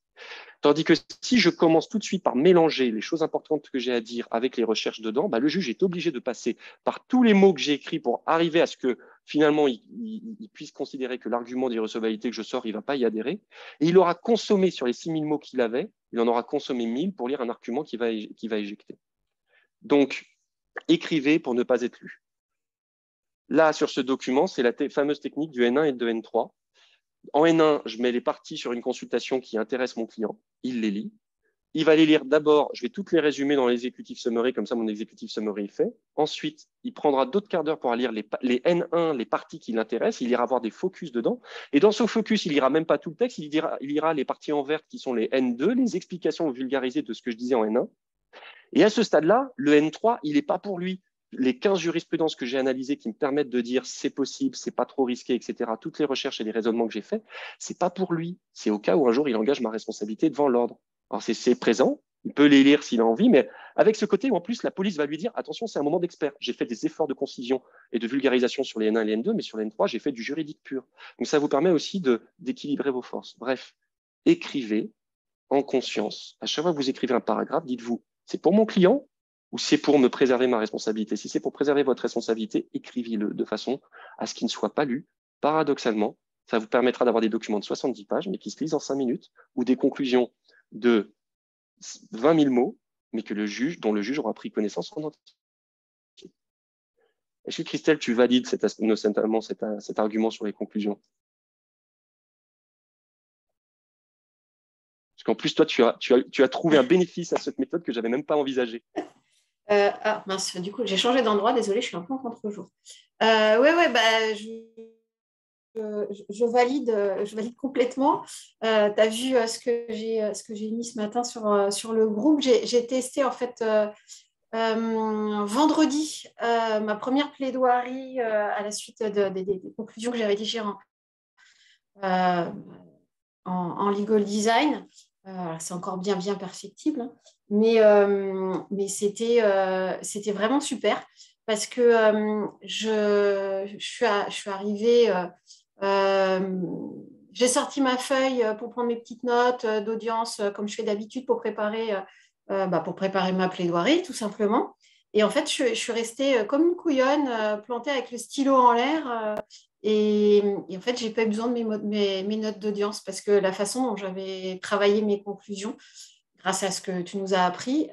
Tandis que si je commence tout de suite par mélanger les choses importantes que j'ai à dire avec les recherches dedans, bah, le juge est obligé de passer par tous les mots que j'ai écrits pour arriver à ce que finalement il puisse considérer que l'argument d'irrecevabilité que je sors, il ne va pas y adhérer. Et il aura consommé sur les 6000 mots qu'il avait, il en aura consommé 1000 pour lire un argument qui va éjecter. Donc, écrivez pour ne pas être lu. Là, sur ce document, c'est la fameuse technique du N1 et de N3. En N1, je mets les parties sur une consultation qui intéresse mon client. Il les lit. Il va les lire d'abord, je vais toutes les résumer dans l'exécutif summary, comme ça mon exécutif summary est fait. Ensuite, il prendra d'autres quarts d'heure pour lire les N1, les parties qui l'intéressent. Il ira avoir des focus dedans. Et dans ce focus, il lira même pas tout le texte. Il lira les parties en vert qui sont les N2, les explications vulgarisées de ce que je disais en N1. Et à ce stade-là, le N3, il n'est pas pour lui. Les 15 jurisprudences que j'ai analysées qui me permettent de dire c'est possible, c'est pas trop risqué, etc., toutes les recherches et les raisonnements que j'ai faits, c'est pas pour lui. C'est au cas où un jour il engage ma responsabilité devant l'ordre. Alors c'est présent, il peut les lire s'il a envie, mais avec ce côté où en plus la police va lui dire attention, c'est un moment d'expert. J'ai fait des efforts de concision et de vulgarisation sur les N1 et les N2, mais sur les N3, j'ai fait du juridique pur. Donc ça vous permet aussi d'équilibrer vos forces. Bref, écrivez en conscience. À chaque fois que vous écrivez un paragraphe, dites-vous c'est pour mon client ou c'est pour me préserver ma responsabilité? Si c'est pour préserver votre responsabilité, écrivez-le de façon à ce qu'il ne soit pas lu. Paradoxalement, ça vous permettra d'avoir des documents de 70 pages, mais qui se lisent en 5 minutes, ou des conclusions de 20 000 mots, mais dont le juge aura pris connaissance en entier. Est-ce que Christelle, tu valides notamment cet argument sur les conclusions? Parce qu'en plus, toi, tu as trouvé un bénéfice à cette méthode que je n'avais même pas envisagé. Mince, du coup, j'ai changé d'endroit. Désolée, je suis un peu en contre-jour. Je valide complètement. Tu as vu ce que j'ai mis ce matin sur le groupe. J'ai testé, en fait, vendredi, ma première plaidoirie à la suite des conclusions que j'ai rédigées en legal design. C'est encore bien perfectible, hein. Mais c'était vraiment super parce que je suis arrivée, j'ai sorti ma feuille pour prendre mes petites notes d'audience comme je fais d'habitude pour préparer ma plaidoirie, tout simplement. Et en fait, je suis restée comme une couillonne, plantée avec le stylo en l'air. Et en fait, je n'ai pas eu besoin de mes notes d'audience parce que la façon dont j'avais travaillé mes conclusions, grâce à ce que tu nous as appris,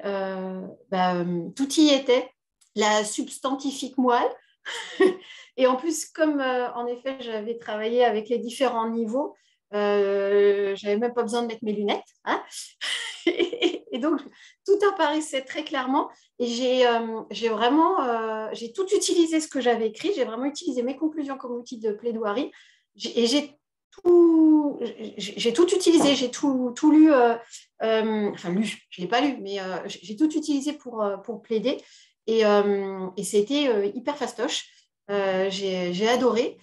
tout y était. La substantifique moelle. Et en plus, comme en effet, j'avais travaillé avec les différents niveaux, je n'avais même pas besoin de mettre mes lunettes, hein. Et donc, tout apparaissait très clairement. Et j'ai tout utilisé ce que j'avais écrit. J'ai vraiment utilisé mes conclusions comme outil de plaidoirie. Et j'ai tout utilisé. J'ai tout lu. Enfin, lu, je ne l'ai pas lu, mais j'ai tout utilisé pour plaider. Et c'était hyper fastoche. J'ai adoré.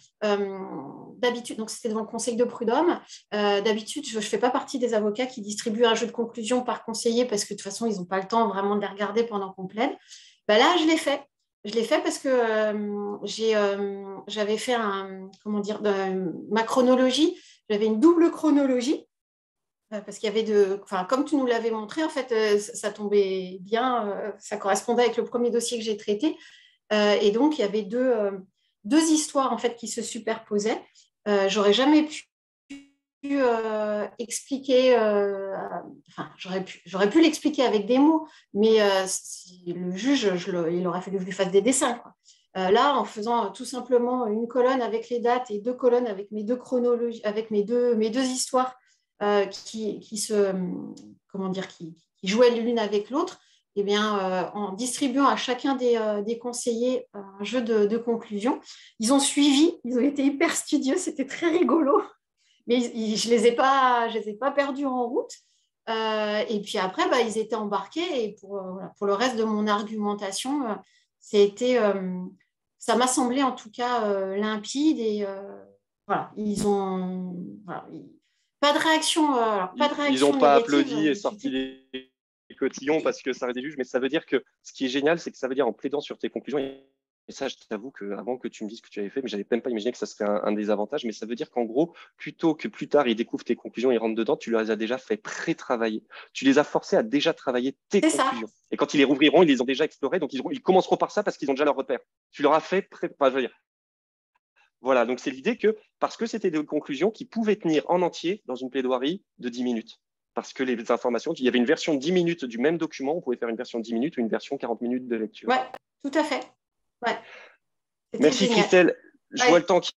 D'habitude, donc c'était devant le conseil de prud'homme. D'habitude, je ne fais pas partie des avocats qui distribuent un jeu de conclusion par conseiller parce que de toute façon, ils n'ont pas le temps vraiment de les regarder pendant qu'on plaide. Là, je l'ai fait. Je l'ai fait parce que j'avais fait ma chronologie. J'avais une double chronologie. Parce qu'il y avait comme tu nous l'avais montré, en fait, ça tombait bien, ça correspondait avec le premier dossier que j'ai traité. Et donc, il y avait deux histoires en fait, qui se superposaient. J'aurais jamais pu expliquer, j'aurais pu l'expliquer avec des mots, mais si le juge, il aurait fallu que je lui fasse des dessins, quoi. Là, en faisant tout simplement une colonne avec les dates et deux colonnes avec mes deux chronologies, avec mes deux histoires qui jouaient l'une avec l'autre, eh bien, en distribuant à chacun des conseillers un jeu de conclusion. Ils ont suivi, ils ont été hyper studieux, c'était très rigolo, mais je ne les ai pas perdus en route. Et puis après, ils étaient embarqués et pour le reste de mon argumentation, ça m'a semblé en tout cas limpide et voilà, pas de réaction, ils n'ont pas négative, applaudi et sorti les cotillons parce que ça reste des juges, mais ça veut dire que ce qui est génial, c'est que ça veut dire en plaidant sur tes conclusions, et ça, je t'avoue qu'avant que tu me dises ce que tu avais fait, mais je n'avais même pas imaginé que ça serait un des avantages, mais ça veut dire qu'en gros, plutôt que plus tard, ils découvrent tes conclusions, ils rentrent dedans, tu les as déjà fait pré-travailler. Tu les as forcés à déjà travailler tes conclusions. Ça. Et quand ils les rouvriront, ils les ont déjà explorées, donc ils commenceront par ça parce qu'ils ont déjà leur repère. Tu leur as fait je veux dire. Voilà, donc c'est l'idée que, parce que c'était des conclusions qui pouvaient tenir en entier dans une plaidoirie de 10 minutes. Parce que les informations, il y avait une version 10 minutes du même document, on pouvait faire une version 10 minutes ou une version 40 minutes de lecture. Oui, tout à fait. Ouais. Merci génial. Christelle. Je vois le temps qui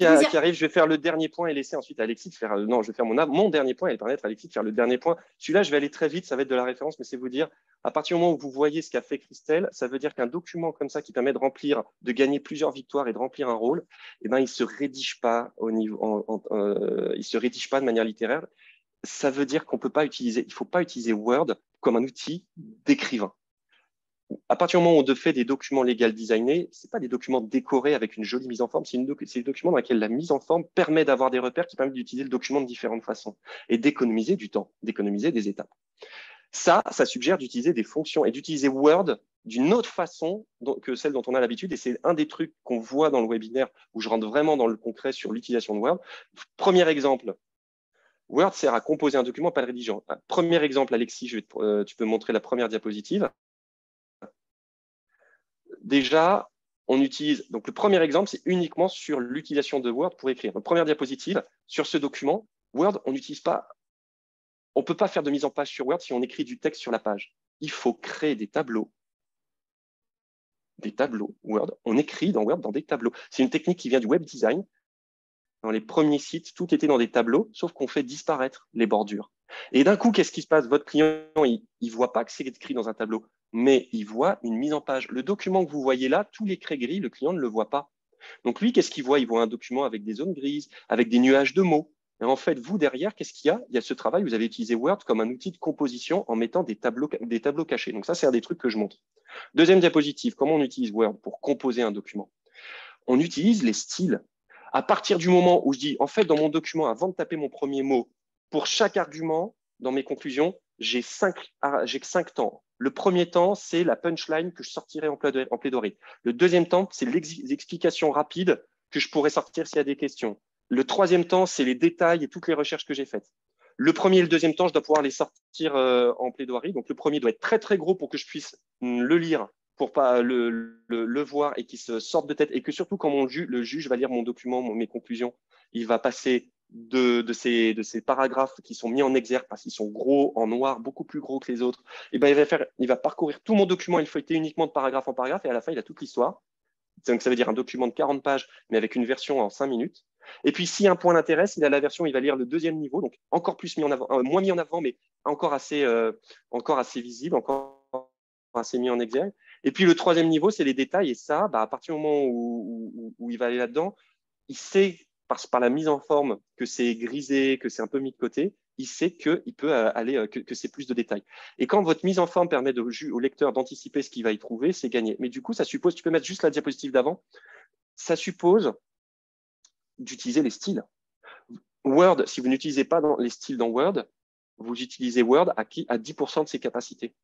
arrive. Je vais faire le dernier point et laisser ensuite Alexis de faire. Non, je vais faire mon dernier point et permettre à Alexis de faire le dernier point. Celui-là, je vais aller très vite, ça va être de la référence, mais c'est vous dire, à partir du moment où vous voyez ce qu'a fait Christelle, ça veut dire qu'un document comme ça qui permet de gagner plusieurs victoires et de remplir un rôle, eh ben, il ne se rédige pas il se rédige pas de manière littéraire. Ça veut dire il ne faut pas utiliser Word comme un outil d'écrivain. À partir du moment où on fait des documents legal designés, ce n'est pas des documents décorés avec une jolie mise en forme, c'est des documents dans lesquels la mise en forme permet d'avoir des repères qui permettent d'utiliser le document de différentes façons et d'économiser du temps, d'économiser des étapes. Ça suggère d'utiliser des fonctions et d'utiliser Word d'une autre façon que celle dont on a l'habitude. Et c'est un des trucs qu'on voit dans le webinaire où je rentre vraiment dans le concret sur l'utilisation de Word. Premier exemple, Word sert à composer un document, pas le rédigeant. Premier exemple, Alexis, tu peux montrer la première diapositive. Déjà, on utilise, donc le premier exemple, c'est uniquement sur l'utilisation de Word pour écrire. Donc, première diapositive, sur ce document, Word, on ne peut pas faire de mise en page sur Word si on écrit du texte sur la page. Il faut créer des tableaux Word. On écrit dans Word dans des tableaux. C'est une technique qui vient du web design. Dans les premiers sites, tout était dans des tableaux, sauf qu'on fait disparaître les bordures. Et d'un coup, qu'est-ce qui se passe? Votre client, il ne voit pas que c'est écrit dans un tableau, mais il voit une mise en page. Le document que vous voyez là, tous les craies gris, le client ne le voit pas. Donc lui, qu'est-ce qu'il voit? Il voit un document avec des zones grises, avec des nuages de mots. Et en fait, vous, derrière, qu'est-ce qu'il y a? Il y a ce travail, vous avez utilisé Word comme un outil de composition en mettant des tableaux cachés. Donc ça, c'est un des trucs que je montre. Deuxième diapositive, comment on utilise Word pour composer un document? On utilise les styles. À partir du moment où je dis, en fait, dans mon document, avant de taper mon premier mot, pour chaque argument, dans mes conclusions, j'ai 5 temps. Le premier temps, c'est la punchline que je sortirai en plaidoirie. Le deuxième temps, c'est l'explication rapide que je pourrais sortir s'il y a des questions. Le troisième temps, c'est les détails et toutes les recherches que j'ai faites. Le premier et le deuxième temps, je dois pouvoir les sortir en plaidoirie. Donc, le premier doit être très, très gros pour que je puisse le lire, pour pas le voir et qu'il se sorte de tête. Et que surtout, quand le juge va lire mon document, mes conclusions, il va passer de ces paragraphes qui sont mis en exergue parce qu'ils sont gros, en noir, beaucoup plus gros que les autres. Et ben, il va parcourir tout mon document et le feuilleter uniquement de paragraphe en paragraphe. Et à la fin, il a toute l'histoire. Donc, ça veut dire un document de 40 pages, mais avec une version en 5 minutes. Et puis, si un point l'intéresse, il a la version, il va lire le deuxième niveau, donc encore plus mis en avant, moins mis en avant, mais encore assez visible, encore assez mis en exergue. Et puis, le troisième niveau, c'est les détails. Et ça, à partir du moment où il va aller là-dedans, il sait, par la mise en forme, que c'est grisé, que c'est un peu mis de côté, il sait qu'il peut aller, que c'est plus de détails. Et quand votre mise en forme permet au lecteur d'anticiper ce qu'il va y trouver, c'est gagné. Mais du coup, ça suppose, tu peux mettre juste la diapositive d'avant, ça suppose d'utiliser les styles. Word, si vous n'utilisez pas les styles dans Word, vous utilisez Word à 10% de ses capacités.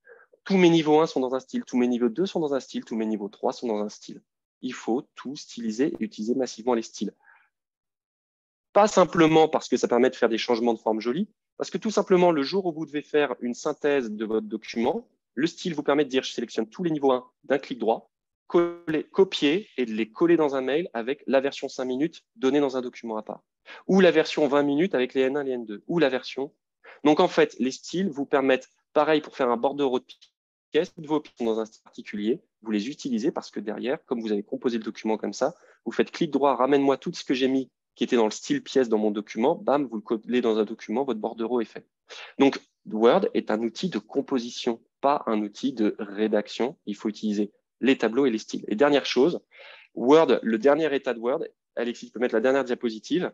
Tous mes niveaux 1 sont dans un style, tous mes niveaux 2 sont dans un style, tous mes niveaux 3 sont dans un style. Il faut tout styliser et utiliser massivement les styles. Pas simplement parce que ça permet de faire des changements de forme jolis, parce que tout simplement, le jour où vous devez faire une synthèse de votre document, le style vous permet de dire, je sélectionne tous les niveaux 1 d'un clic droit, copier et de les coller dans un mail avec la version 5 minutes donnée dans un document à part. Ou la version 20 minutes avec les N1, les N2. Ou la version. Donc, en fait, les styles vous permettent, pareil, pour faire un bordereau de pièces, toutes vos pièces sont dans un style particulier, vous les utilisez parce que derrière, comme vous avez composé le document comme ça, vous faites clic droit, ramène-moi tout ce que j'ai mis qui était dans le style pièce dans mon document, bam, vous le collez dans un document, votre bordereau est fait. Donc, Word est un outil de composition, pas un outil de rédaction. Il faut utiliser les tableaux et les styles. Et dernière chose, Word, le dernier état de Word, Alexis, tu peux mettre la dernière diapositive.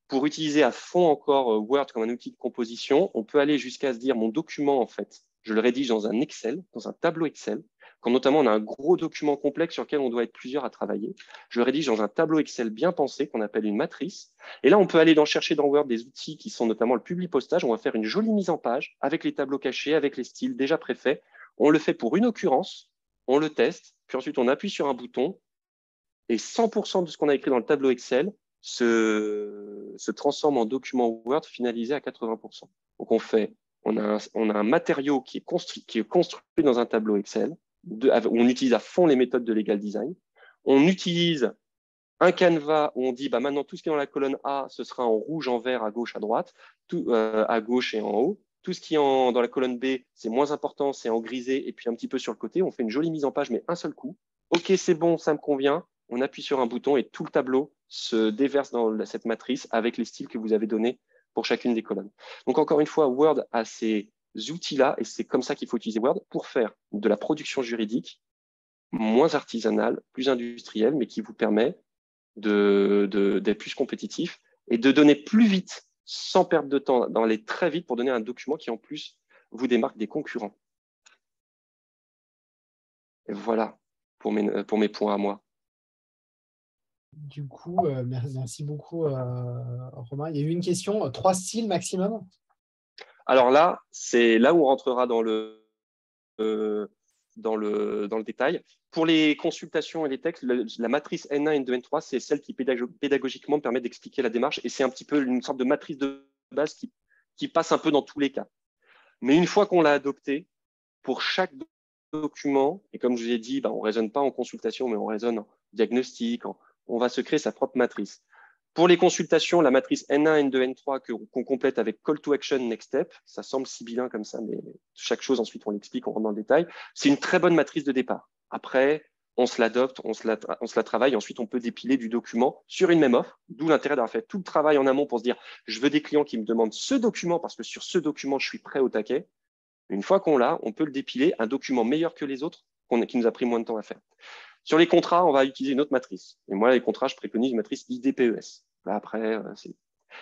Pour utiliser à fond encore Word comme un outil de composition, on peut aller jusqu'à se dire mon document, en fait, je le rédige dans un Excel, dans un tableau Excel. Quand notamment on a un gros document complexe sur lequel on doit être plusieurs à travailler, je le rédige dans un tableau Excel bien pensé qu'on appelle une matrice. Et là, on peut aller chercher dans Word des outils qui sont notamment le publipostage. On va faire une jolie mise en page avec les tableaux cachés, avec les styles déjà préfaits. On le fait pour une occurrence, on le teste, puis ensuite on appuie sur un bouton et 100% de ce qu'on a écrit dans le tableau Excel se transforme en document Word finalisé à 80%. Donc on a un matériau qui est construit dans un tableau Excel, où on utilise à fond les méthodes de Legal Design. On utilise un canevas où on dit maintenant tout ce qui est dans la colonne A, ce sera en rouge, en vert, à gauche, à droite, à gauche et en haut. Tout ce qui est dans la colonne B, c'est moins important, c'est en grisé et puis un petit peu sur le côté. On fait une jolie mise en page, mais un seul coup. OK, c'est bon, ça me convient. On appuie sur un bouton et tout le tableau se déverse dans cette matrice avec les styles que vous avez donnés pour chacune des colonnes. Donc, encore une fois, Word a ces outils-là et c'est comme ça qu'il faut utiliser Word pour faire de la production juridique moins artisanale, plus industrielle, mais qui vous permet d'être plus compétitif et de donner plus vite, sans perdre de temps, d'aller très vite pour donner un document qui, en plus, vous démarque des concurrents. Et voilà pour mes points à moi. Du coup, merci beaucoup, Romain. Il y a eu une question, 3 styles maximum? Alors là, c'est là où on rentrera dans le détail. Pour les consultations et les textes, la matrice N1 et N2, N3, c'est celle qui pédagogiquement permet d'expliquer la démarche et c'est un petit peu une sorte de matrice de base qui passe un peu dans tous les cas. Mais une fois qu'on l'a adoptée, pour chaque document, et comme je vous ai dit, on ne raisonne pas en consultation, mais on raisonne en diagnostic, on va se créer sa propre matrice. Pour les consultations, la matrice N1, N2, N3 qu'on complète avec Call to Action, Next Step, ça semble sibyllin comme ça, mais chaque chose, ensuite, on l'explique, on rentre dans le détail. C'est une très bonne matrice de départ. Après, on se l'adopte, on se la travaille, ensuite, on peut dépiler du document sur une même offre, d'où l'intérêt d'avoir fait tout le travail en amont pour se dire, je veux des clients qui me demandent ce document parce que sur ce document, je suis prêt au taquet. Une fois qu'on l'a, on peut le dépiler, un document meilleur que les autres, qui nous a pris moins de temps à faire. Sur les contrats, on va utiliser une autre matrice. Et moi, les contrats, je préconise une matrice IDPES. Là, après,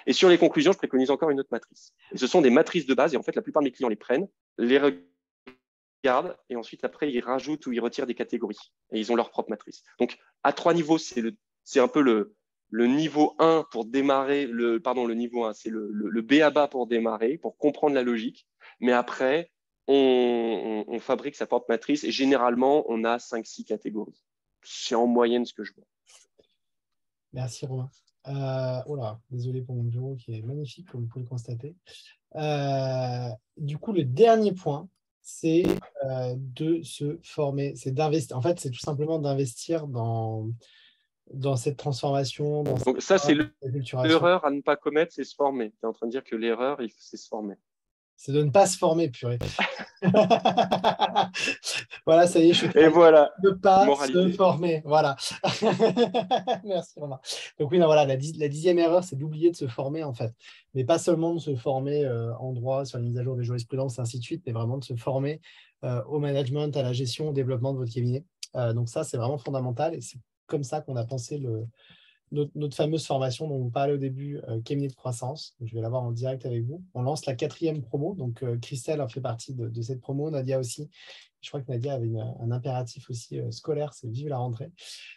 Et sur les conclusions, je préconise encore une autre matrice. Et ce sont des matrices de base. Et en fait, la plupart de mes clients les prennent, les regardent, et ensuite, après, ils rajoutent ou ils retirent des catégories. Et ils ont leur propre matrice. Donc, à 3 niveaux, c'est un peu le niveau 1 pour démarrer. Le niveau 1, c'est le B.A.B.A. pour démarrer, pour comprendre la logique. Mais après, on fabrique sa propre matrice. Et généralement, on a 5-6 catégories. C'est en moyenne ce que je vois. Merci Romain. Oh là, désolé pour mon bureau qui est magnifique, comme vous pouvez le constater. Du coup, le dernier point, c'est de se former, c'est d'investir. En fait, c'est tout simplement d'investir dans cette transformation, dans Donc ça, c'est cette acculturation. l'erreur à ne pas commettre, c'est se former. Tu es en train de dire que l'erreur, c'est se former. C'est de ne pas se former, purée. Voilà, ça y est, je suis Et voilà, ne pas moralité. se former. Voilà. Merci Romain. Donc oui, non, voilà, la 10e erreur, c'est d'oublier de se former en fait. Mais pas seulement de se former en droit, sur la mise à jour des jurisprudences, ainsi de suite, mais vraiment de se former au management, à la gestion, au développement de votre cabinet. Donc ça, c'est vraiment fondamental et c'est comme ça qu'on a pensé notre fameuse formation dont vous parlez au début, cabinet de croissance. Je vais l'avoir en direct avec vous. On lance la 4e promo. Donc, Christelle en fait partie de cette promo. Nadia aussi. Je crois que Nadia avait un impératif aussi scolaire, c'est vive la rentrée.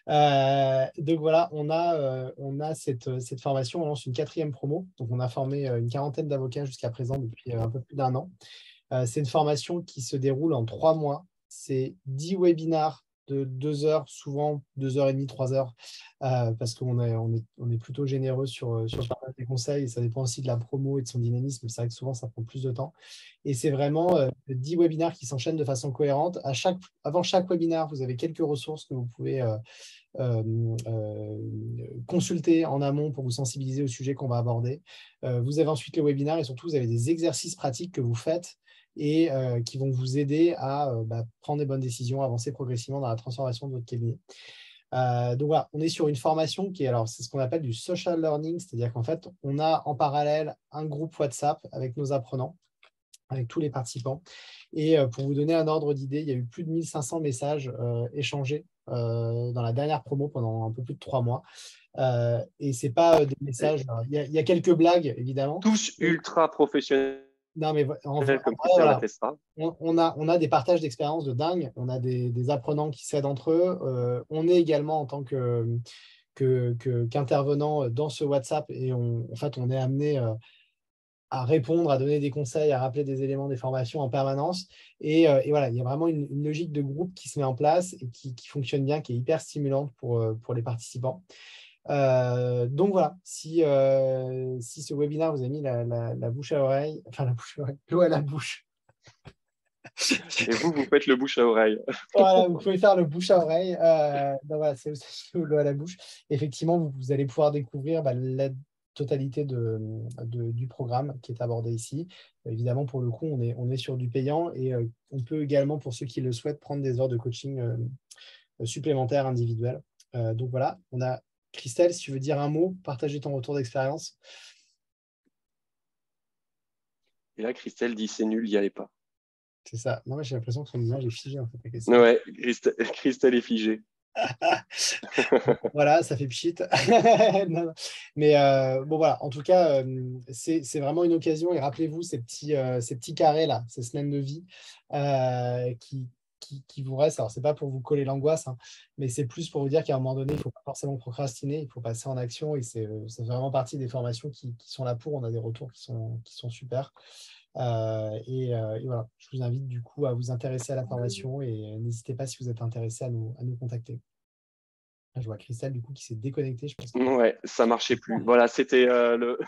Donc voilà, on a cette formation. On lance une 4e promo. Donc, on a formé une quarantaine d'avocats jusqu'à présent depuis un peu plus d'1 an. C'est une formation qui se déroule en 3 mois. C'est 10 webinars de 2 heures, souvent 2h30, 3 heures, parce qu'on est plutôt généreux sur le partage des conseils et ça dépend aussi de la promo et de son dynamisme. C'est vrai que souvent, ça prend plus de temps. Et c'est vraiment 10 webinars qui s'enchaînent de façon cohérente. Avant chaque webinar, vous avez quelques ressources que vous pouvez consulter en amont pour vous sensibiliser au sujet qu'on va aborder. Vous avez ensuite le webinar et surtout, vous avez des exercices pratiques que vous faites et qui vont vous aider à prendre des bonnes décisions, avancer progressivement dans la transformation de votre cabinet. Donc voilà, on est sur une formation qui est, alors c'est ce qu'on appelle du social learning, c'est-à-dire qu'en fait, on a en parallèle un groupe WhatsApp avec nos apprenants, avec tous les participants. Et pour vous donner un ordre d'idée, il y a eu plus de 1500 messages échangés dans la dernière promo pendant un peu plus de 3 mois. Et ce n'est pas des messages, il y a quelques blagues, évidemment. Tous ultra professionnels. Non, mais comme Christelle l'attestera. On a des partages d'expériences de dingue. On a des apprenants qui s'aident entre eux. On est également en tant qu'intervenant dans ce WhatsApp et en fait, on est amené à répondre, à donner des conseils, à rappeler des éléments des formations en permanence. Et voilà, il y a vraiment une logique de groupe qui se met en place et qui fonctionne bien, qui est hyper stimulante pour les participants. Donc voilà, si ce webinaire vous a mis la bouche à oreille, enfin la bouche à oreille, l'eau à la bouche. Et vous faites le bouche à oreille. Voilà, vous pouvez faire le bouche à oreille. Donc voilà, c'est l'eau à la bouche. Effectivement, vous allez pouvoir découvrir la totalité du programme qui est abordé ici. Évidemment, pour le coup, on est sur du payant et on peut également, pour ceux qui le souhaitent, prendre des heures de coaching supplémentaires individuels. Donc voilà, on a Christelle, si tu veux dire un mot, partager ton retour d'expérience. Et là, Christelle dit c'est nul, n'y allez pas. C'est ça. Non, j'ai l'impression que son image est figée en fait. Ouais, Christelle est figée. Voilà, ça fait pchit. Non. Mais bon, voilà, en tout cas, c'est vraiment une occasion. Et rappelez-vous ces petits carrés-là, ces semaines de vie qui vous restent. Alors, ce n'est pas pour vous coller l'angoisse, hein, mais c'est plus pour vous dire qu'à un moment donné, il ne faut pas forcément procrastiner, il faut passer en action. Et c'est vraiment partie des formations qui sont là pour. On a des retours qui sont super. Et voilà, je vous invite du coup à vous intéresser à la formation et n'hésitez pas si vous êtes intéressé à nous contacter. Je vois Christelle du coup qui s'est déconnectée. Je pense que... Ouais, ça marchait plus. Voilà, c'était le.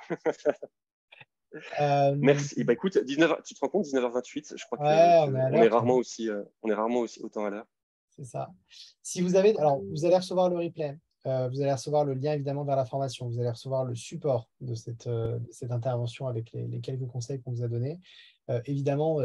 Merci. Bah, écoute, tu te rends compte, 19h28, je crois qu'on est rarement aussi autant à l'heure. C'est ça. Si vous avez, alors vous allez recevoir le replay, vous allez recevoir le lien évidemment vers la formation, vous allez recevoir le support de cette intervention avec les quelques conseils qu'on vous a donnés. Évidemment,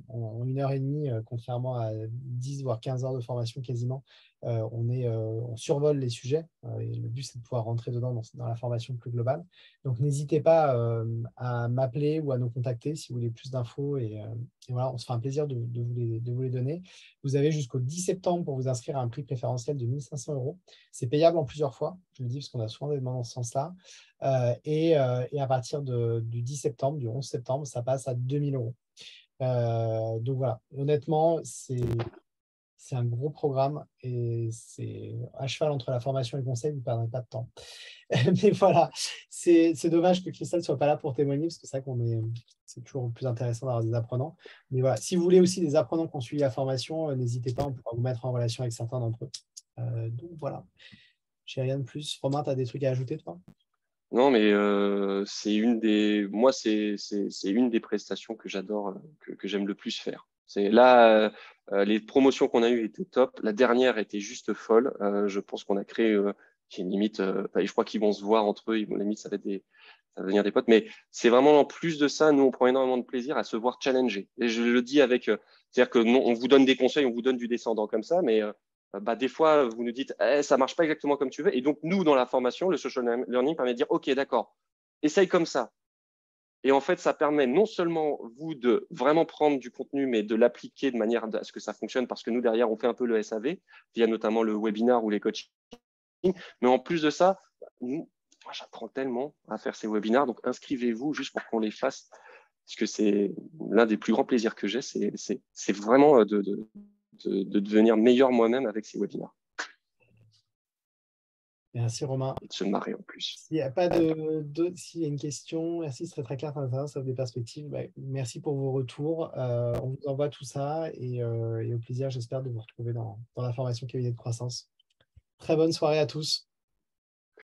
en 1 heure et demie, contrairement à 10 voire 15 heures de formation quasiment, on survole les sujets et le but, c'est de pouvoir rentrer dedans dans la formation plus globale. Donc, n'hésitez pas à m'appeler ou à nous contacter si vous voulez plus d'infos et voilà, on se fera un plaisir de vous les donner. Vous avez jusqu'au 10 septembre pour vous inscrire à un prix préférentiel de 1 500 €. C'est payable en plusieurs fois, je le dis parce qu'on a souvent des demandes dans ce sens-là. Et à partir du 10 septembre, du 11 septembre, ça passe à 2 000 €. Donc voilà, honnêtement, c'est un gros programme et c'est à cheval entre la formation et le conseil, vous ne perdrez pas de temps. Mais voilà, c'est dommage que Christelle ne soit pas là pour témoigner parce que c'est vrai c'est toujours plus intéressant d'avoir des apprenants. Mais voilà, si vous voulez aussi des apprenants qui ont suivi la formation, n'hésitez pas, on pourra vous mettre en relation avec certains d'entre eux. Donc voilà, j'ai rien de plus. Romain, tu as des trucs à ajouter, toi? Non, mais c'est une des prestations que j'adore, que j'aime le plus faire. C'est là, les promotions qu'on a eues étaient top. La dernière était juste folle. Je pense qu'on a créé qui est une limite. Je crois qu'ils vont se voir entre eux. Limite, ça va devenir des potes. Mais c'est vraiment en plus de ça, nous on prend énormément de plaisir à se voir challenger. Et je le dis avec, c'est-à-dire que non, on vous donne des conseils, on vous donne du descendant comme ça, mais des fois, vous nous dites, ça marche pas exactement comme tu veux. Et donc, nous, dans la formation, le social learning permet de dire, OK, d'accord, essaye comme ça. Et en fait, ça permet non seulement vous de vraiment prendre du contenu, mais de l'appliquer de manière à ce que ça fonctionne, parce que nous, derrière, on fait un peu le SAV, via notamment le webinar ou les coachings. Mais en plus de ça, moi, j'apprends tellement à faire ces webinars. Donc, inscrivez-vous juste pour qu'on les fasse, parce que c'est l'un des plus grands plaisirs que j'ai. C'est vraiment de devenir meilleur moi-même avec ces webinars. Merci Romain. Et de se marrer en plus. S'il y a s'il y a une question, merci, ce serait très clair, ça offre des perspectives. Merci pour vos retours. On vous envoie tout ça et au plaisir, j'espère, de vous retrouver dans la formation cabinet de croissance. Très bonne soirée à tous.